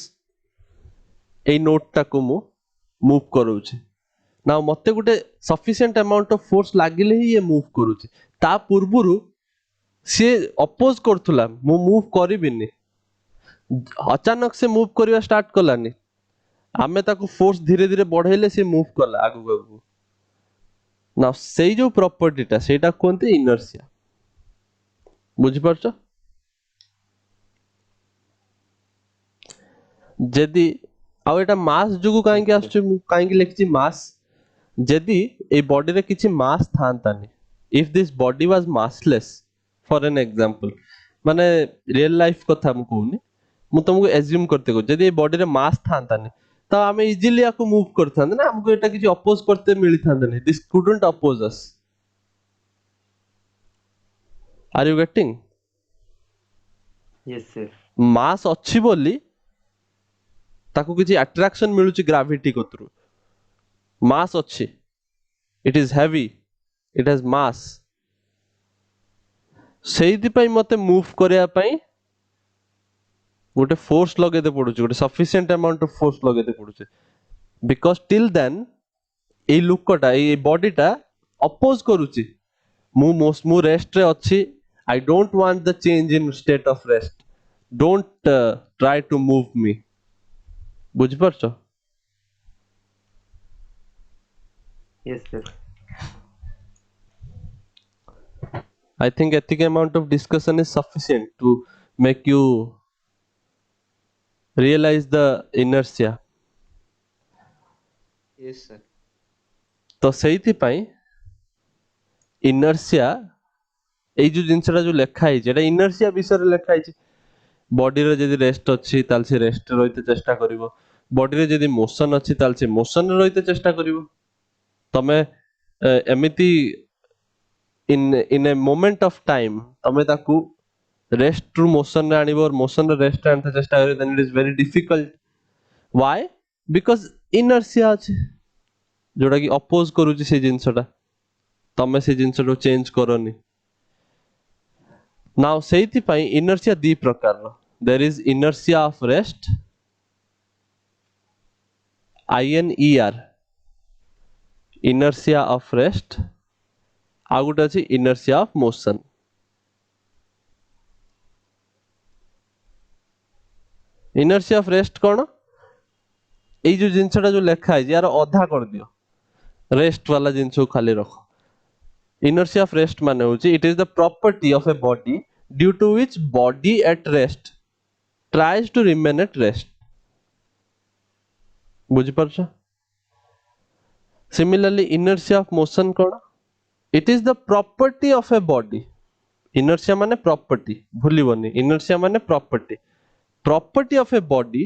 ଏଇ ନୋଟଟାକୁ ମୁଁ ମୁଭ କରୁଛି now ମତେ ଗୋଟେ sufficient amount of force ଲାଗିଲେ ହିଁ ଇଏ ମୁଭ କରୁଛି ତା ପୂର୍ବରୁ ସିଏ ଅପୋଜ କରୁଥିଲା ମୁଁ ମୁଭ କରିବିନି अचानक से मुव करवा स्टार्ट कलानी आमे ताको फोर्स धीरे धीरे बढ़ेले से मुव कला आगु आगु ना सेई जो प्रॉपर्टीटा सेटा कोनते इनर्शिया बुझि परछो जदी आ एटा मास जुगु काहे के आछे काहे के लेखछि मास जदी ए बॉडी रे किछि मास थांतानी if this body was massless for an example माने रियल लाइफ कथा मु कहूनी मु तुमको एज्यूम करते को जदी ए बॉडी रे मास थांतानी तो आमे इजीली आको मूव करथांदे ना हमको एटा किछि अपोज करते मिली थांदे this couldn't oppose us are you getting Yes, sir. Mass अछि बोली ताको किछि अट्रैक्शन मिलुछि ग्रेविटी कोतरु मास अछि it is heavy it has mass सेइदि पई मते मूव करिया पई गोटे फोर्स लगेते पडुछि गोटे सफिशिएंट अमाउंट ऑफ फोर्स लगेते पडुछि बिकॉज़ टिल देन ए लुकटा ए बॉडीटा अपोज करूछि मु रेस्ट रे अछि I don't want the change in state of rest don't try to move me बुझि परछो Yes, sir. I think ethic amount of discussion is sufficient to make you realize the inertia yes sir तो सेइथि पई inertia एई जो जिंसटा जो लेखा है जेटा inertia विषय रे लेखा है बॉडी रे जदी रेस्ट अछि ताल से रेस्ट रहिते चेष्टा करिवो बॉडी रे जदी मोशन अछि ताल से मोशन रे रहिते चेष्टा करिवो तमे एमिति इन ए मोमेंट ऑफ टाइम तमे ताकू रेस्ट टू मोशन रे आनिबो और मोशन रे रेस्ट आनते चेष्टा करिवो then it is very difficult why because inertia अछि जोटा कि अपोज करूची से जिंसटा तमे से जिंसटो चेंज करनी नाउ सेइथि पई इनर्शिया दी प्रकार रो there is inertia of rest INER inertia of rest आ गुटे अछि inertia of motion inertia of rest कोन एई जो जिंसटा जो लेखा है यार अधा कर दियो रेस्ट वाला जिंसो खाली रखो inertia of rest माने होची it is the property of a body due to which body at rest tries to remain at rest बुझि परछो Similarly, inertia of motion कौन? It is the property of a body. Inertia माने property. भूलिबनी. Inertia माने property. Property of a body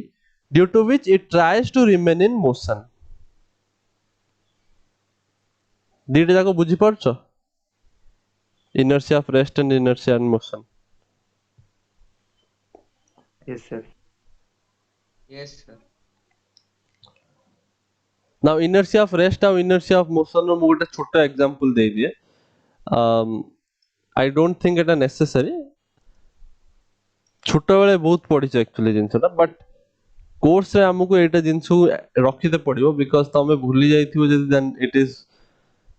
due to which it tries to remain in motion. दीटा जाको बुझी पारछो? Inertia of rest and inertia in motion. Yes, sir. yes sir Now inertia of rest और inertia of motion रो मुगटे छोटा example दे दिए. I don't think it necessary. छोटा बेले बहुत पढ़ी actually जिनसटा but course रे हमको एटा जिंसु रखिते पड़िबो बिकॉज़ तमे भूली जाइथिबो जदी then it is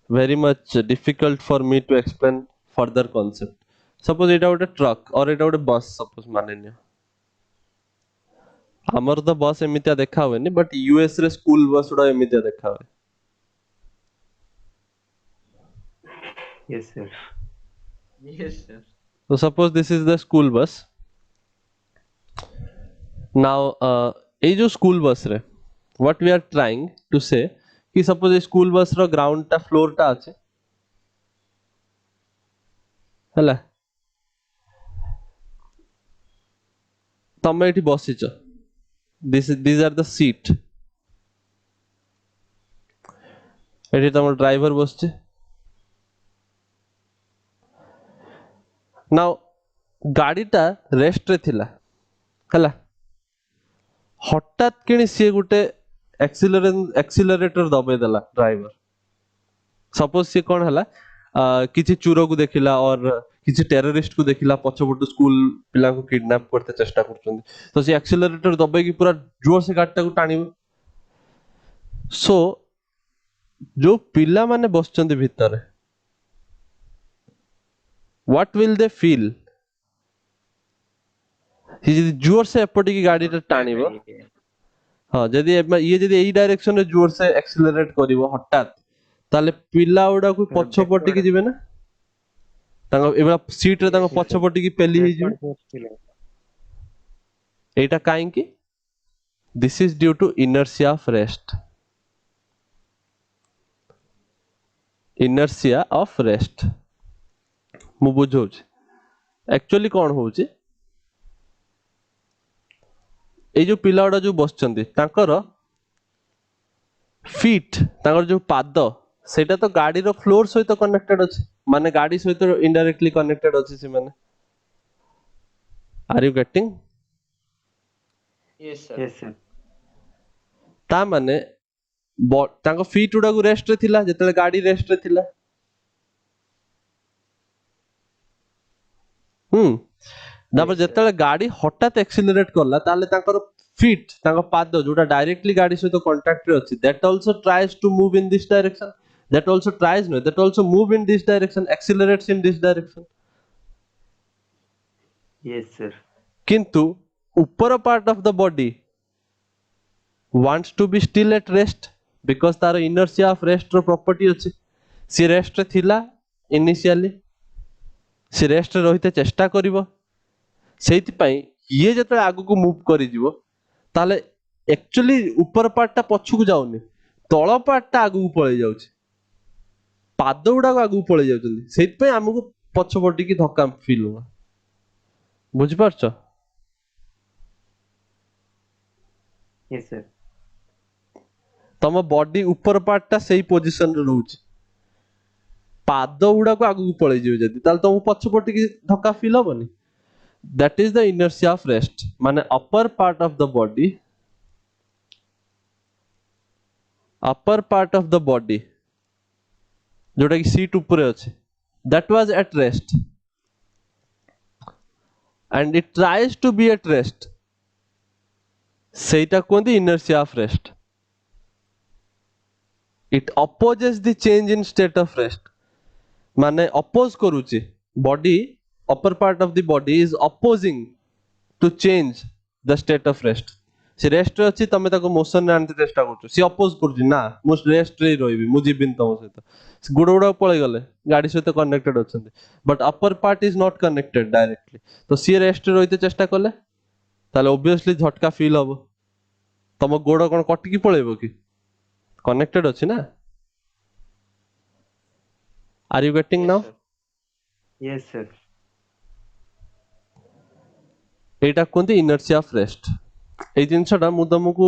very much difficult for me to explain further concept. Suppose एटा गोटे ट्रक और एटा गोटे बस सपोज मानिनियो हमर तो बस एमितिया देखा हुएनी बट यूएस रे स्कूल बस उडा एमितिया देखा हुए Yes, sir. yes sir so suppose this is the school bus now ए जो स्कूल बस रे what we are trying to say कि suppose ए स्कूल बस रो ग्राउंड टा फ्लोर टा আছে ହେଲା ତମେ ଏଠି ବସିଛ these are the seat ଏଠି ତମ ଡ୍ରାଇଭର ବସିଛି ନାଉ ଗାଡିଟା ରେଷ୍ଟରେ ଥିଲା ହେଲା ହଠାତ୍ କିଣି ସିଏ ଗୋଟେ ଏକ୍ସିଲରେଟର ଦବେଇ ଦେଲା ଡ୍ରାଇଭର ସପୋଜ ସିଏ କଣ ହେଲା କିଛି ଚୋରକୁ ଦେଖିଲା ଅର କିଛି ଟେରରିଷ୍ଟ କୁ ଦେଖିଲା ପଛପଟୁ ସ୍କୁଲ ପିଲାଙ୍କୁ କିଡନାପ କରତେ ଚେଷ୍ଟା କରୁଛନ୍ତି ତ ସେ ଆକ୍ସିଲରେଟର ଦବେଇକି ପୁରା ଜୋର ସେ ଗାଡିଟାକୁ ଟାଣିବ ସୋ ଯୋଉ ପିଲାମାନେ ବସିଛନ୍ତି ଭିତରେ what will they feel ସେ ଯଦି ଜୋର ସେ ଏପଟିକି ଗାଡିଟା ଟାଣିବ ହଁ ଯଦି ଇଏ ଯଦି ଏଇ ଡାଇରେକ୍ସନ ରେ ଜୋର ସେ ଆକ୍ସିଲରେଟ କରିବ ହଠାତ୍ ତାହେଲେ ପିଲା ଗୁଡାକୁ ପଛ ପଟିକି ଯିବେ ନା ତାଙ୍କ ଏଭଳିଆ ସିଟ ରେ ତାଙ୍କ ପଛ ପଟିକି ପେଲି ହେଇଯିବେ ଏଇଟା କାହିଁକି this is due to inertia of rest ମୁଁ ବୁଝଉଛି ଆକ୍ଚୁଆଲି କଣ ହଉଛି ଏଇ ଯୋଉ ପିଲା ଗୁଡା ଯୋଉ ବସିଛନ୍ତି ତାଙ୍କର ଫିଟ୍ ତାଙ୍କର ଯୋଉ ପାଦ ସେଇଟା ତ ଗାଡିର ଫ୍ଲୋର ସହିତ କନେକ୍ଟେଡ ଅଛି ମାନେ ଗାଡି ସହିତ ଇନଡାଇରେକ୍ଟଲି କନେକ୍ଟେଡ ଅଛି ସେମାନେ are you getting Yes, sir. Yes, sir. ତା ମାନେ ତାଙ୍କ ଫିଟ୍ ଗୁଡାକୁ ରେଷ୍ଟରେ ଥିଲା ଯେତେବେଳେ ଗାଡି ରେଷ୍ଟରେ ଥିଲା ତାପରେ Yes, sir. ଯେତେବେଳେ ଗାଡି ହଠାତ୍ ଏକ୍ସିଲରେଟ କଲା ତାହେଲେ ତାଙ୍କର ଫିଟ୍ ତାଙ୍କ ପାଦ ଯୋଉଟା ଡାଇରେକ୍ଟଲି ଗାଡି ସହିତ କଣ୍ଟାକ୍ଟରେ ଅଛି that also tries to move in this direction that also tries no that also move in this direction accelerates in this direction Yes, sir. କିନ୍ତୁ ଉପର part of the body wants to be still at rest because ତାର inertia of rest ର property ଅଛି ସେ rest ରେ ଥିଲା initially ସେ rest ରେ ରହିତେ ଚେଷ୍ଟା କରିବ ସେଇଥିପାଇଁ ଇଏ ଯେତେବେଳେ ଆଗକୁ ମୁଭ୍ କରିଯିବ ତାହେଲେ ଆକ୍ଚୁଆଲି ଉପର ପାର୍ଟଟା ପଛକୁ ଯାଉନି ତଳ ପାର୍ଟଟା ଆଗକୁ ପଳେଇ ଯାଉଛି ପାଦ ଗୁଡାକ ଆଗକୁ ପଳେଇ ଯାଉଛନ୍ତି ସେଇଥିପାଇଁ ଆମକୁ ପଛପଟିକି ଧକ୍କା ଫିଲ୍ ହୁଏ ବୁଝିପାରୁଛ Yes, sir. ତମ ବଡି ଉପର ପାର୍ଟଟା ସେଇ ପୋଜିସନରେ ରହୁଛି ପାଦ ଗୁଡାକ ଆଗକୁ ପଳେଇ ଯିବେ ଯଦି ତାହେଲେ ତମକୁ ପଛପଟିକି ଧକ୍କା ଫିଲ୍ ହବନି that is the inertia of rest ମାନେ upper part of the body ଯୋଉଟା କି ସିଟ୍ ଉପରେ ଅଛି that was at rest and it tries to be at rest ସେଇଟା କୁହନ୍ତି inertia of rest it opposes the change in state of rest ମାନେ oppose କରୁଛି body upper part of the body is opposing to change the state of rest ସେ ରେଷ୍ଟରେ ଅଛି ତମେ ତାକୁ ମୋସନରେ ଆଣିତେ ଚେଷ୍ଟା କରୁଛ ସେ ଅପୋଜ କରୁଛି ନା ମୁଁ ରେଷ୍ଟରେ ହିଁ ରହିବି ମୁଁ ଯିବିନି ତମ ସହିତ ଗୋଡ ଗୁଡାକ ପଳେଇ ଗଲେ ଗାଡି ସହିତ କନେକ୍ଟେଡ ଅଛନ୍ତି but upper part is not connected directly ତ ସିଏ ରେଷ୍ଟରେ ରହିତେ ଚେଷ୍ଟା କଲେ ତାହେଲେ obviously ଝଟକା ଫିଲ୍ ହବ ତମ ଗୋଡ କଣ କଟିକି ପଳେଇବ କି କନେକ୍ଟେଡ ଅଛି ନା are you getting Yes, now sir. Yes, sir. ଏଇଟା କୁହନ୍ତି inertia of rest ଏଇ ଜିନିଷଟା ମୁଁ ତମକୁ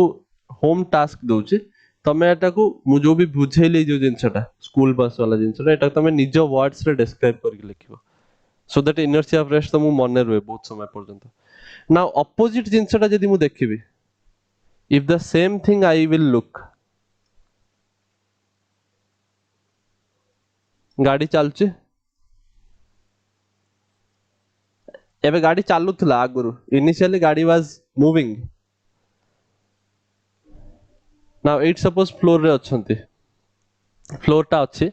ହୋମ ଟାସ୍କ ଦଉଛି ତମେ ଏଟାକୁ ମୁଁ ଯୋଉ ବି ବୁଝେଇଲି ଯୋଉ ଜିନିଷଟା ସ୍କୁଲ ବସ୍ ବାଲା ଜିନିଷଟା ଏଟାକୁ ତମେ ନିଜ ୱାର୍ଡସ୍ ରେ ଡେସ୍କ୍ରାଇବ କରିକି ଲେଖିବ so that inertia of rest ତମକୁ ମନେ ରୁହେ ବହୁତ ସମୟ ପର୍ଯ୍ୟନ୍ତ ନାଉ ଅପୋଜିଟ ଜିନିଷଟା ଯଦି ମୁଁ ଦେଖିବି if the same thing I will look ଗାଡି ଚାଲୁଛି ଏବେ ଗାଡି ଚାଲୁଥିଲା ଆଗରୁ ଇନିସିଆଲି ଗାଡି ୱାଜ ମୁଭିଂ ନାଉ ଏଇଟ୍ ସପୋଜ ଫ୍ଲୋରରେ ଅଛନ୍ତି ଫ୍ଲୋରଟା ଅଛି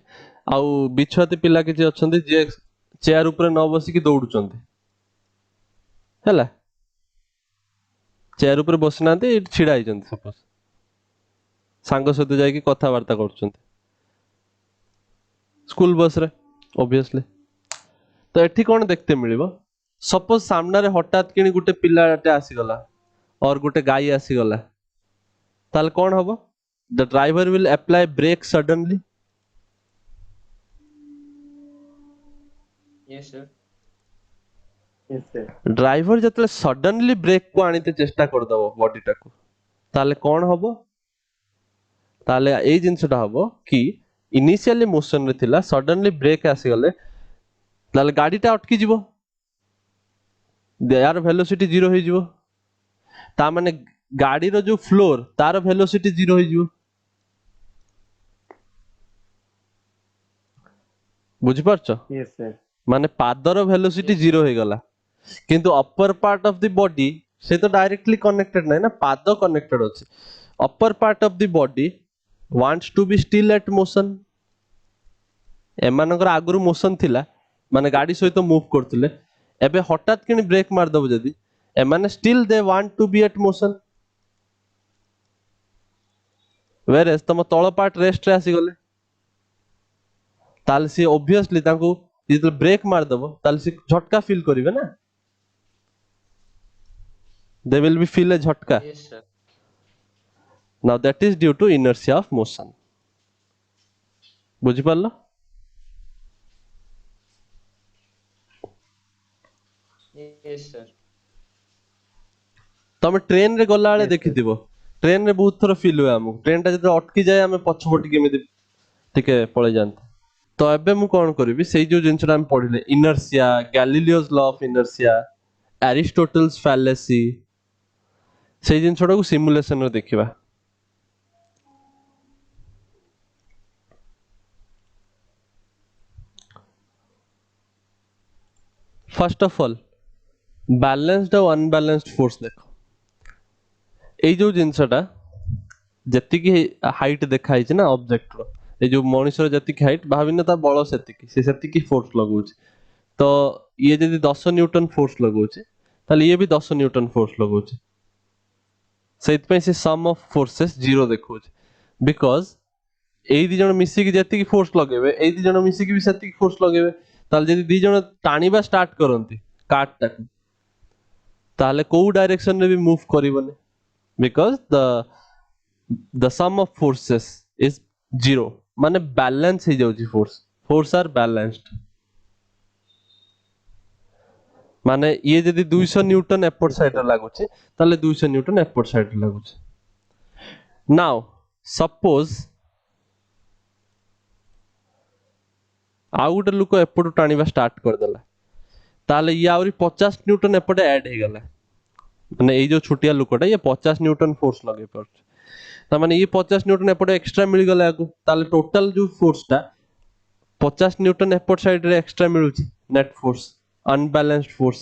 ଆଉ ବିଛୁଆତି ପିଲା କିଛି ଅଛନ୍ତି ଯିଏ ଚେୟାର ଉପରେ ନ ବସିକି ଦୌଡୁଛନ୍ତି ହେଲା ଚେୟାର ଉପରେ ବସିନାହାନ୍ତି ଏଇଠି ଛିଡା ହେଇଛନ୍ତି ସପୋଜ ସାଙ୍ଗ ସହିତ ଯାଇକି କଥାବାର୍ତ୍ତା କରୁଛନ୍ତି ସ୍କୁଲ ବସରେ obviously ତ ଏଠି କଣ ଦେଖତେ ମିଳିବ ସପୋଜ ସାମ୍ନାରେ ହଠାତ୍ କିଣି ଗୋଟେ ପିଲାଟେ ଆସିଗଲା ଅର ଗୋଟେ ଗାଈ ଆସିଗଲା ତାହେଲେ କଣ ହବ the driver will apply brake suddenly Yes, sir. yes sir, driver जतले सडनली ब्रेक को आनिते चेष्टा कर दबो बॉडी टाको ताले कोन हबो ताले एई जिंसटा हबो कि इनिशियली मोशन रे थिला सडनली ब्रेक आसी गले ताले गाड़ीटा अटकी जिवो यार वेलोसिटी जीरो हो जिवो ता माने गाड़ी रो जो फ्लोर तार वेलोसिटी जीरो हो जिवो बुझि पारछो yes sir, माने पादर वेलोसिटी जीरो हो गला किंतु upper part of the body से तो डायरेक्टली कनेक्टेड नहीं ना पाद कनेक्टेड अछि upper part of the body wants to be still at motion एमानकर आगुरु मोशन थिला माने गाड़ी सहित मूव करथिले एबे हठात किनी ब्रेक मार दबो जदी एमाने still they want to be at motion whereas तम तळ पार्ट रेस्ट रे आसी गले ताल से ऑब्वियसली ताको जेतले ब्रेक मार दबो ताल से झटका फील करिवे ना they will be feel a jhatka yes sir, now that is due to inertia of motion बुझि पारलो yes sir, तमे ट्रेन रे गला वाले yes देखि sir, दिबो ट्रेन रे बहुत थोर फील हुए हमको ट्रेन टा जते अटकी जाए हमें पछपटी केमिति टिके पळे जानते तो एबे मु कोन करबी सेई जो जिंसटा हम पढिले inertia Galileo's law of inertia Aristotle's fallacy सेई जिंसटा को सिमुलेशन रे देखिबा फर्स्ट ऑफ ऑल बैलेंस्ड और अनबैलेंस्ड फोर्स देखो एई जो जिंसटा जति की हाइट देखाई छै ना ऑब्जेक्ट रो ए जो मनुष्य जति की हाइट भाविना ता बळ सेति की फोर्स लगौछ तो ये जदि 10 न्यूटन फोर्स लगौछ ताले ये भी 10 न्यूटन फोर्स लगौछ सेति पे से सम ऑफ फोर्सेस जीरो देखौछ बिकॉज़ एई दी जण मिसी की जति की फोर्स लगेबे एई दी जण मिसी की भी सेति की फोर्स लगेबे ताले जदि दी जण टाणीबा स्टार्ट करंती काट टाक ताले को डायरेक्शन रे भी मूव करिवने because the sum of forces is zero माने बैलेंस ही जाउची फोर्स आर बैलेंस्ड माने ये जदि 200 न्यूटन एपॉर्ट साइड रे लागुची ताले 200 न्यूटन एपॉर्ट साइड रे लागुची नाउ सपोज आउट लुक एपॉर्ट टाणीबा स्टार्ट कर देला ताले ये आउरी 50 न्यूटन एपॉर्ट ऐड हे गला माने ए जो छोटिया लुकटा ये 50 न्यूटन फोर्स लगे पर ता माने ये 50 न्यूटन एपॉर्ट एक्स्ट्रा मिल गला को ताले टोटल जो फोर्स ता 50 न्यूटन एपॉर्ट साइड रे एक्स्ट्रा मिलुची net force unbalanced force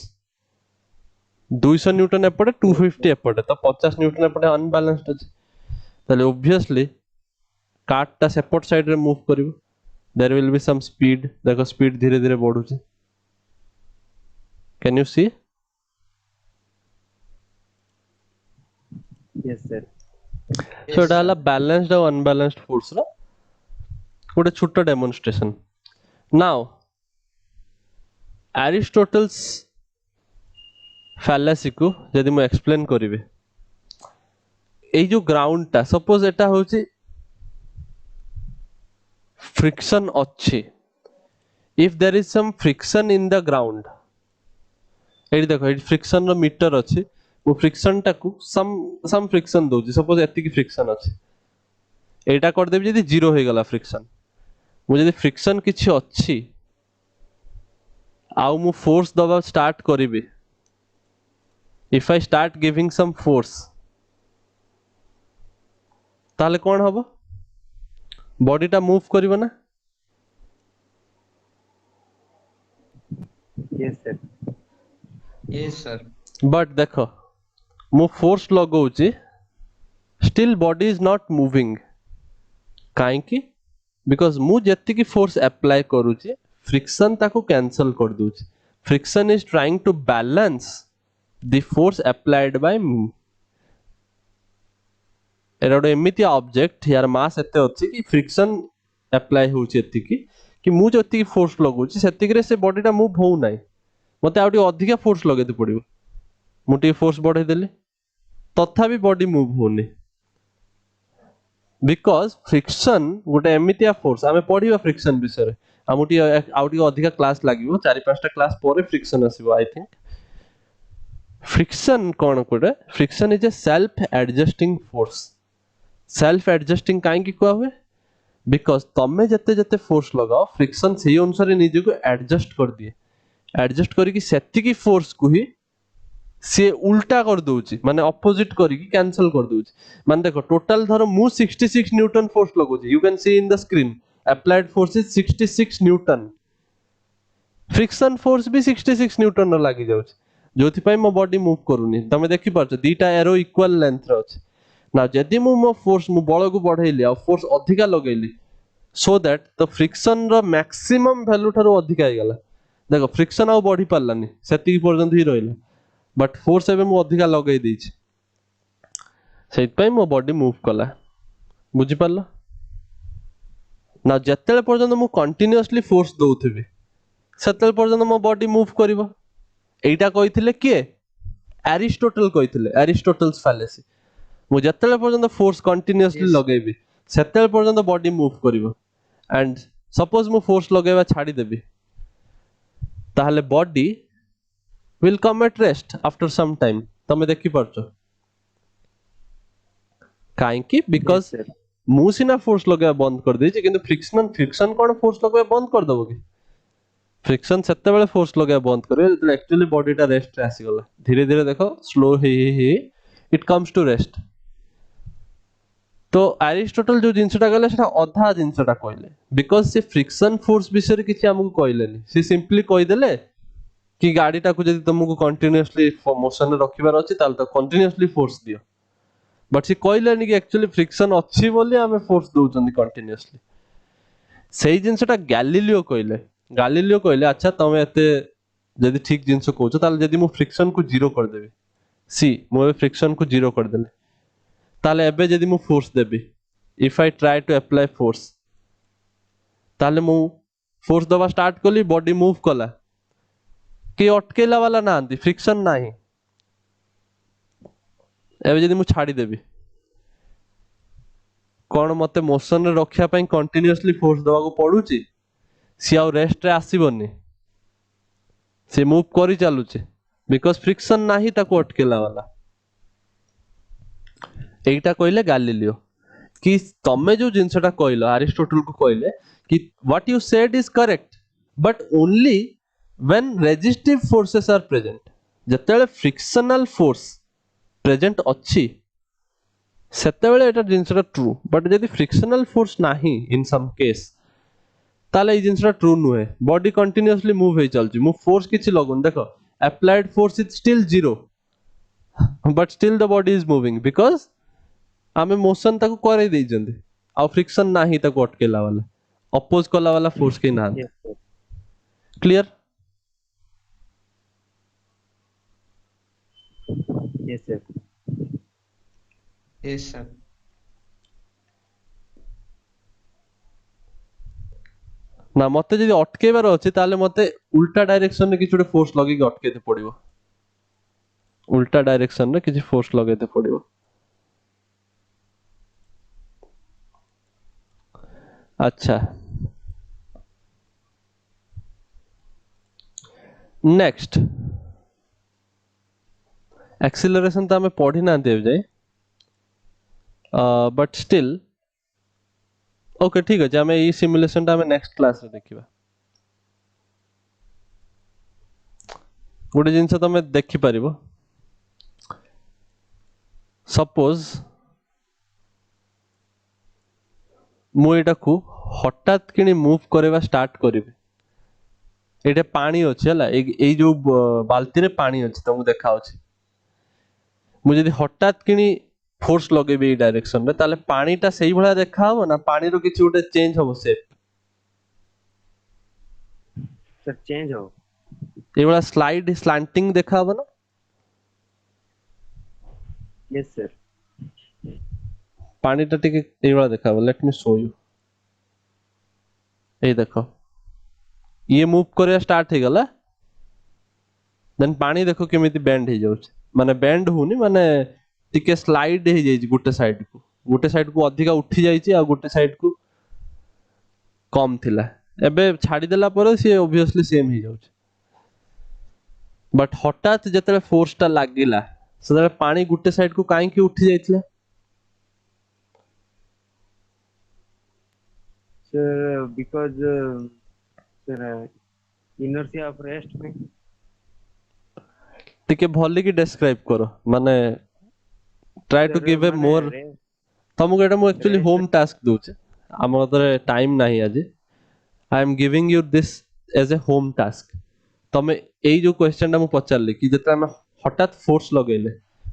200 newton एपॉर्ट 250 एपॉर्ट तो 50 न्यूटन एपॉर्ट अनबैलेंस्ड अछि ताले ऑब्वियसली कार्ट ता सेपॉर्ट साइड रे मूव करिवो there will be some speed देखो स्पीड धीरे धीरे बढ़ुची can you see yes sir, so एटा हला बैलेंस्ड और अनबैलेंस्ड फोर्स रो गोटे छोट डेमोन्स्ट्रेशन नाउ एरिस्टोटल्स फैलेसी को यदि मैं एक्सप्लेन करिवे ए जो ग्राउंड ता सपोज एटा होची फ्रिक्शन अच्छी if there is some friction in the ground एडी देखो एडी फ्रिक्शन रो मीटर अछि वो फ्रिक्शन टाकू सम फ्रिक्शन दोची सपोज एति की फ्रिक्शन अछि एटा कर देबी जदी जीरो हो गला फ्रिक्शन मु जदी फ्रिक्शन किछि अछि आउ मु फोर्स दबा स्टार्ट करिबी if I start giving some force ताले कोन हबो बॉडी टा मूव करिवो ना yes sir, yes sir, but देखो मु फोर्स लगौची still body is not moving काहे की बिकॉज़ मु जत्ति की फोर्स अप्लाई करूची फ्रिक्शन ताको कैंसल कर दूची friction is trying to balance the force applied by me एरा गोटे एमितिया ऑब्जेक्ट यार मास एते अछि कि फ्रिक्शन अप्लाई होची एति कि मु जत्ति की फोर्स लगौची सेति रे से बॉडी टा मूव हो नाही मते आउटी अधिका फोर्स लगे दे पड़िबो मुटी फोर्स बढ़े देले तथापि बॉडी मूव होनी बिकॉज फ्रिक्शन गोटे एमितिया फोर्स आमे पढ़िबा फ्रिक्शन विषय रे आमुटी आउटी अधिका क्लास लागिवो 4-5टा क्लास ପରେ फ्रिक्शन आसीबो आई थिंक फ्रिक्शन कौन कोटे friction is a self adjusting force self adjusting कहीं कुआ हुए बिकॉज तमें जते जते फोर्स लगाओ फ्रिक्शन से अनुसार निज को एडजस्ट कर दिए एडजस्ट करके सेतिकी फोर्स को ही से उल्टा कर दूची माने ऑपोजिट करके कैंसिल कर दूची माने देखो टोटल धरो मु 66 न्यूटन फोर्स लगोची you can see in the screen applied force is 66 newton friction force भी 66 न्यूटन लागि जाउची जोथि पई मो बॉडी मूव करूनी तमे देखि पारछ दीटा एरो इक्वल लेंथ रे अछि ना जदि मु मो फोर्स मु बळ को बढ़ैली आ फोर्स अधिका लगैली सो दैट द फ्रिक्शन रो मैक्सिमम वैल्यू थारो अधिका आइ गेला देखो फ्रिक्शन आ बढ़ी पारलानी सेति पर्यंत ही रहइला बट फोर्स एबे मु अधिका लगै दैछि सेति पई मो बॉडी मूव कला बुझि पारलो ना जत्तेले पर्यंत मु कंटीन्यूअसली फोर्स दउथिबी सेतेले पर्यंत मो बॉडी मूव करिवो एटा कहिथिले किए एरिस्टोटल कहिथिले एरिस्टोटल्स फैलेसी मु जत्तेले पर्यंत फोर्स कंटीन्यूअसली Yes. लगेबी सेतेले पर्यंत बॉडी मूव करिवो एंड सपोज मु फोर्स लगेबा छाडी देबी ताहले body will come at rest after some time तमे देखि परछो काहे कि बिकॉज़ Yes, sir. मु सिना फोर्स लगेबा बंद कर देछि किंतु फ्रिक्शन कोन फोर्स लगेबा बंद कर दबो कि फ्रिक्शन सेते बेले फोर्स लगेबा बंद करे जते एक्चुअली बॉडीटा रेस्ट रे आसी गला धीरे धीरे देखो स्लो हे इट कम्स टू रेस्ट तो एरिस्टोटल जो जिंसटा गले सेटा अधा जिंसटा कहले बिकॉज़ से फ्रिक्शन फोर्स विषय किछि हमकु कहलेनी से सिंपली कहि देले कि गाड़ीटा को जदि तुमको कंटीन्यूअसली मोशन रे रखिबार अछि ताल तो कंटीन्यूअसली फोर्स दियो बट से कहलेनी कि एक्चुअली फ्रिक्शन अछि बोली हमें फोर्स दोउचंदी कंटीन्यूअसली सेही जिंसटा गैलीलियो कहले अच्छा तमे एते जदि ठीक जिंस कहउछ ताल जदि मु फ्रिक्शन को जीरो कर देबी सी मु फ्रिक्शन को जीरो कर देले ताले एबे जदि मु फोर्स देबी if I try to apply force ताले मु फोर्स दबा स्टार्ट कली बॉडी मूव कला कि अटकेला वाला ना आंती फ्रिक्शन नाही एबे जदि मु छाडी देबी कोन मते मोशन रे रखिया पई कंटीन्यूअसली फोर्स दबा को पडुची सी आउ रेस्ट रे आसीबनी से मूव करी चालुची बिकॉज़ फ्रिक्शन नाही ताको अटकेला वाला एटा कहले गैलीलियो कि तमे जो जिंसटा कहलो एरिस्टोटल को कहले कि what you said is correct but only when resistive forces are present जतेले फ्रिक्शनल फोर्स प्रेजेंट अछि सेतेबेले एटा जिंसटा ट्रू बट जदि फ्रिक्शनल फोर्स नाही इन सम केस ताले ई जिंसटा ट्रू नुहे बॉडी कंटीन्यूअसली मूव हे चलची मु फोर्स किछि लगुन देखो applied force is still zero but still the body is moving because आमे मोशन ताको करे देइ जंदी आ फ्रिक्शन नाही ताको अटकेला वाला अपोज कला वाला फोर्स के ना Yes, sir. Clear Yes, sir. Yes, sir. ना मते जदि अटकेबार अछि ताले मते उल्टा डायरेक्शन रे किछुटे फोर्स लगे के अटकेते पड़िबो उल्टा डायरेक्शन रे किछि फोर्स लगेते पड़िबो अच्छा नेक्स्ट एक्सीलरेशन तो हमें पढ़ी ना देव जाए बट स्टिल ओके ठीक अछि हमें ई सिमुलेशन ता हमें नेक्स्ट क्लास रे देखिबा गोटे जिनस तमे देखि परिबो सपोज मु एटा को हठात किनी मूव करबा स्टार्ट करिबे एटा पानी अछि हला ए जो बाल्टी रे पानी अछि तुमको देखा अछि मु जदि हठात किनी फोर्स लगेबे ए डायरेक्शन रे ताले पानीटा सेही भला देखा हो ना पानी रो किछि उटे चेंज हो शेप Sir, change हो. ए भला स्लाइड स्लैंटिंग देखा हो ना Yes, sir. पानीटा टिके ए भला देखा हो let me show U A देखो ये मूव करे स्टार्ट हे गला देन पानी देखो केमिति बेंड हे जाउछ माने बेंड होनी माने टिके स्लाइड हे जाई गुटे साइड को अधिका उठी जाईची आ गुटे साइड को कम थिला एबे छाडी देला पर से ऑब्वियसली सेम हे जाउछ बट हठात जेतेबे फोर्स टा लागिला सेतेबे पानी गुटे साइड को काहे की उठी जाइतले? Sir, because sir, inertia of rest में टिके भल्ली की डिस्क्राइब करो माने try to sir give a माने मोर तमको एटा मु एक्चुअली rest होम टास्क दूचे हमर तरे टाइम नाही आज I am giving you this as a home task तमे एई जो क्वेश्चन टा मु पचारली कि जेते हम हठात फोर्स लगेले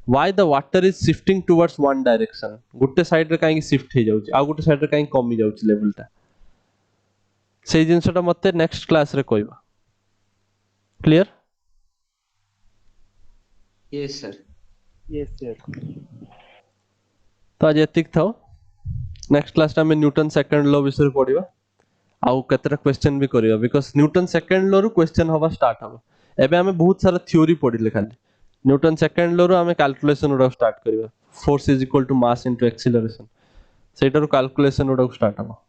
why the water is shifting towards one direction Gute side रे काहे शिफ्ट हे जाउची आ गुटे साइड रे काहे कमी जाउची लेवल टा सेई जिंसटा मते नेक्स्ट क्लास रे कहबा clear yes sir yes sir तो आज एतिक थाओ नेक्स्ट क्लास टा में न्यूटन सेकंड लॉ विषय पढ़िबा आउ केतरा क्वेश्चन भी करियो बिकॉज़ न्यूटन सेकंड लॉ रु क्वेश्चन हवा स्टार्ट हबो एबे हमें बहुत सारा थ्योरी पढ़िले खाली न्यूटन सेकंड लॉ रु हमें कैलकुलेशन उडा स्टार्ट करिबा force is equal to mass into acceleration सेटा रु कैलकुलेशन उडा स्टार्ट हबो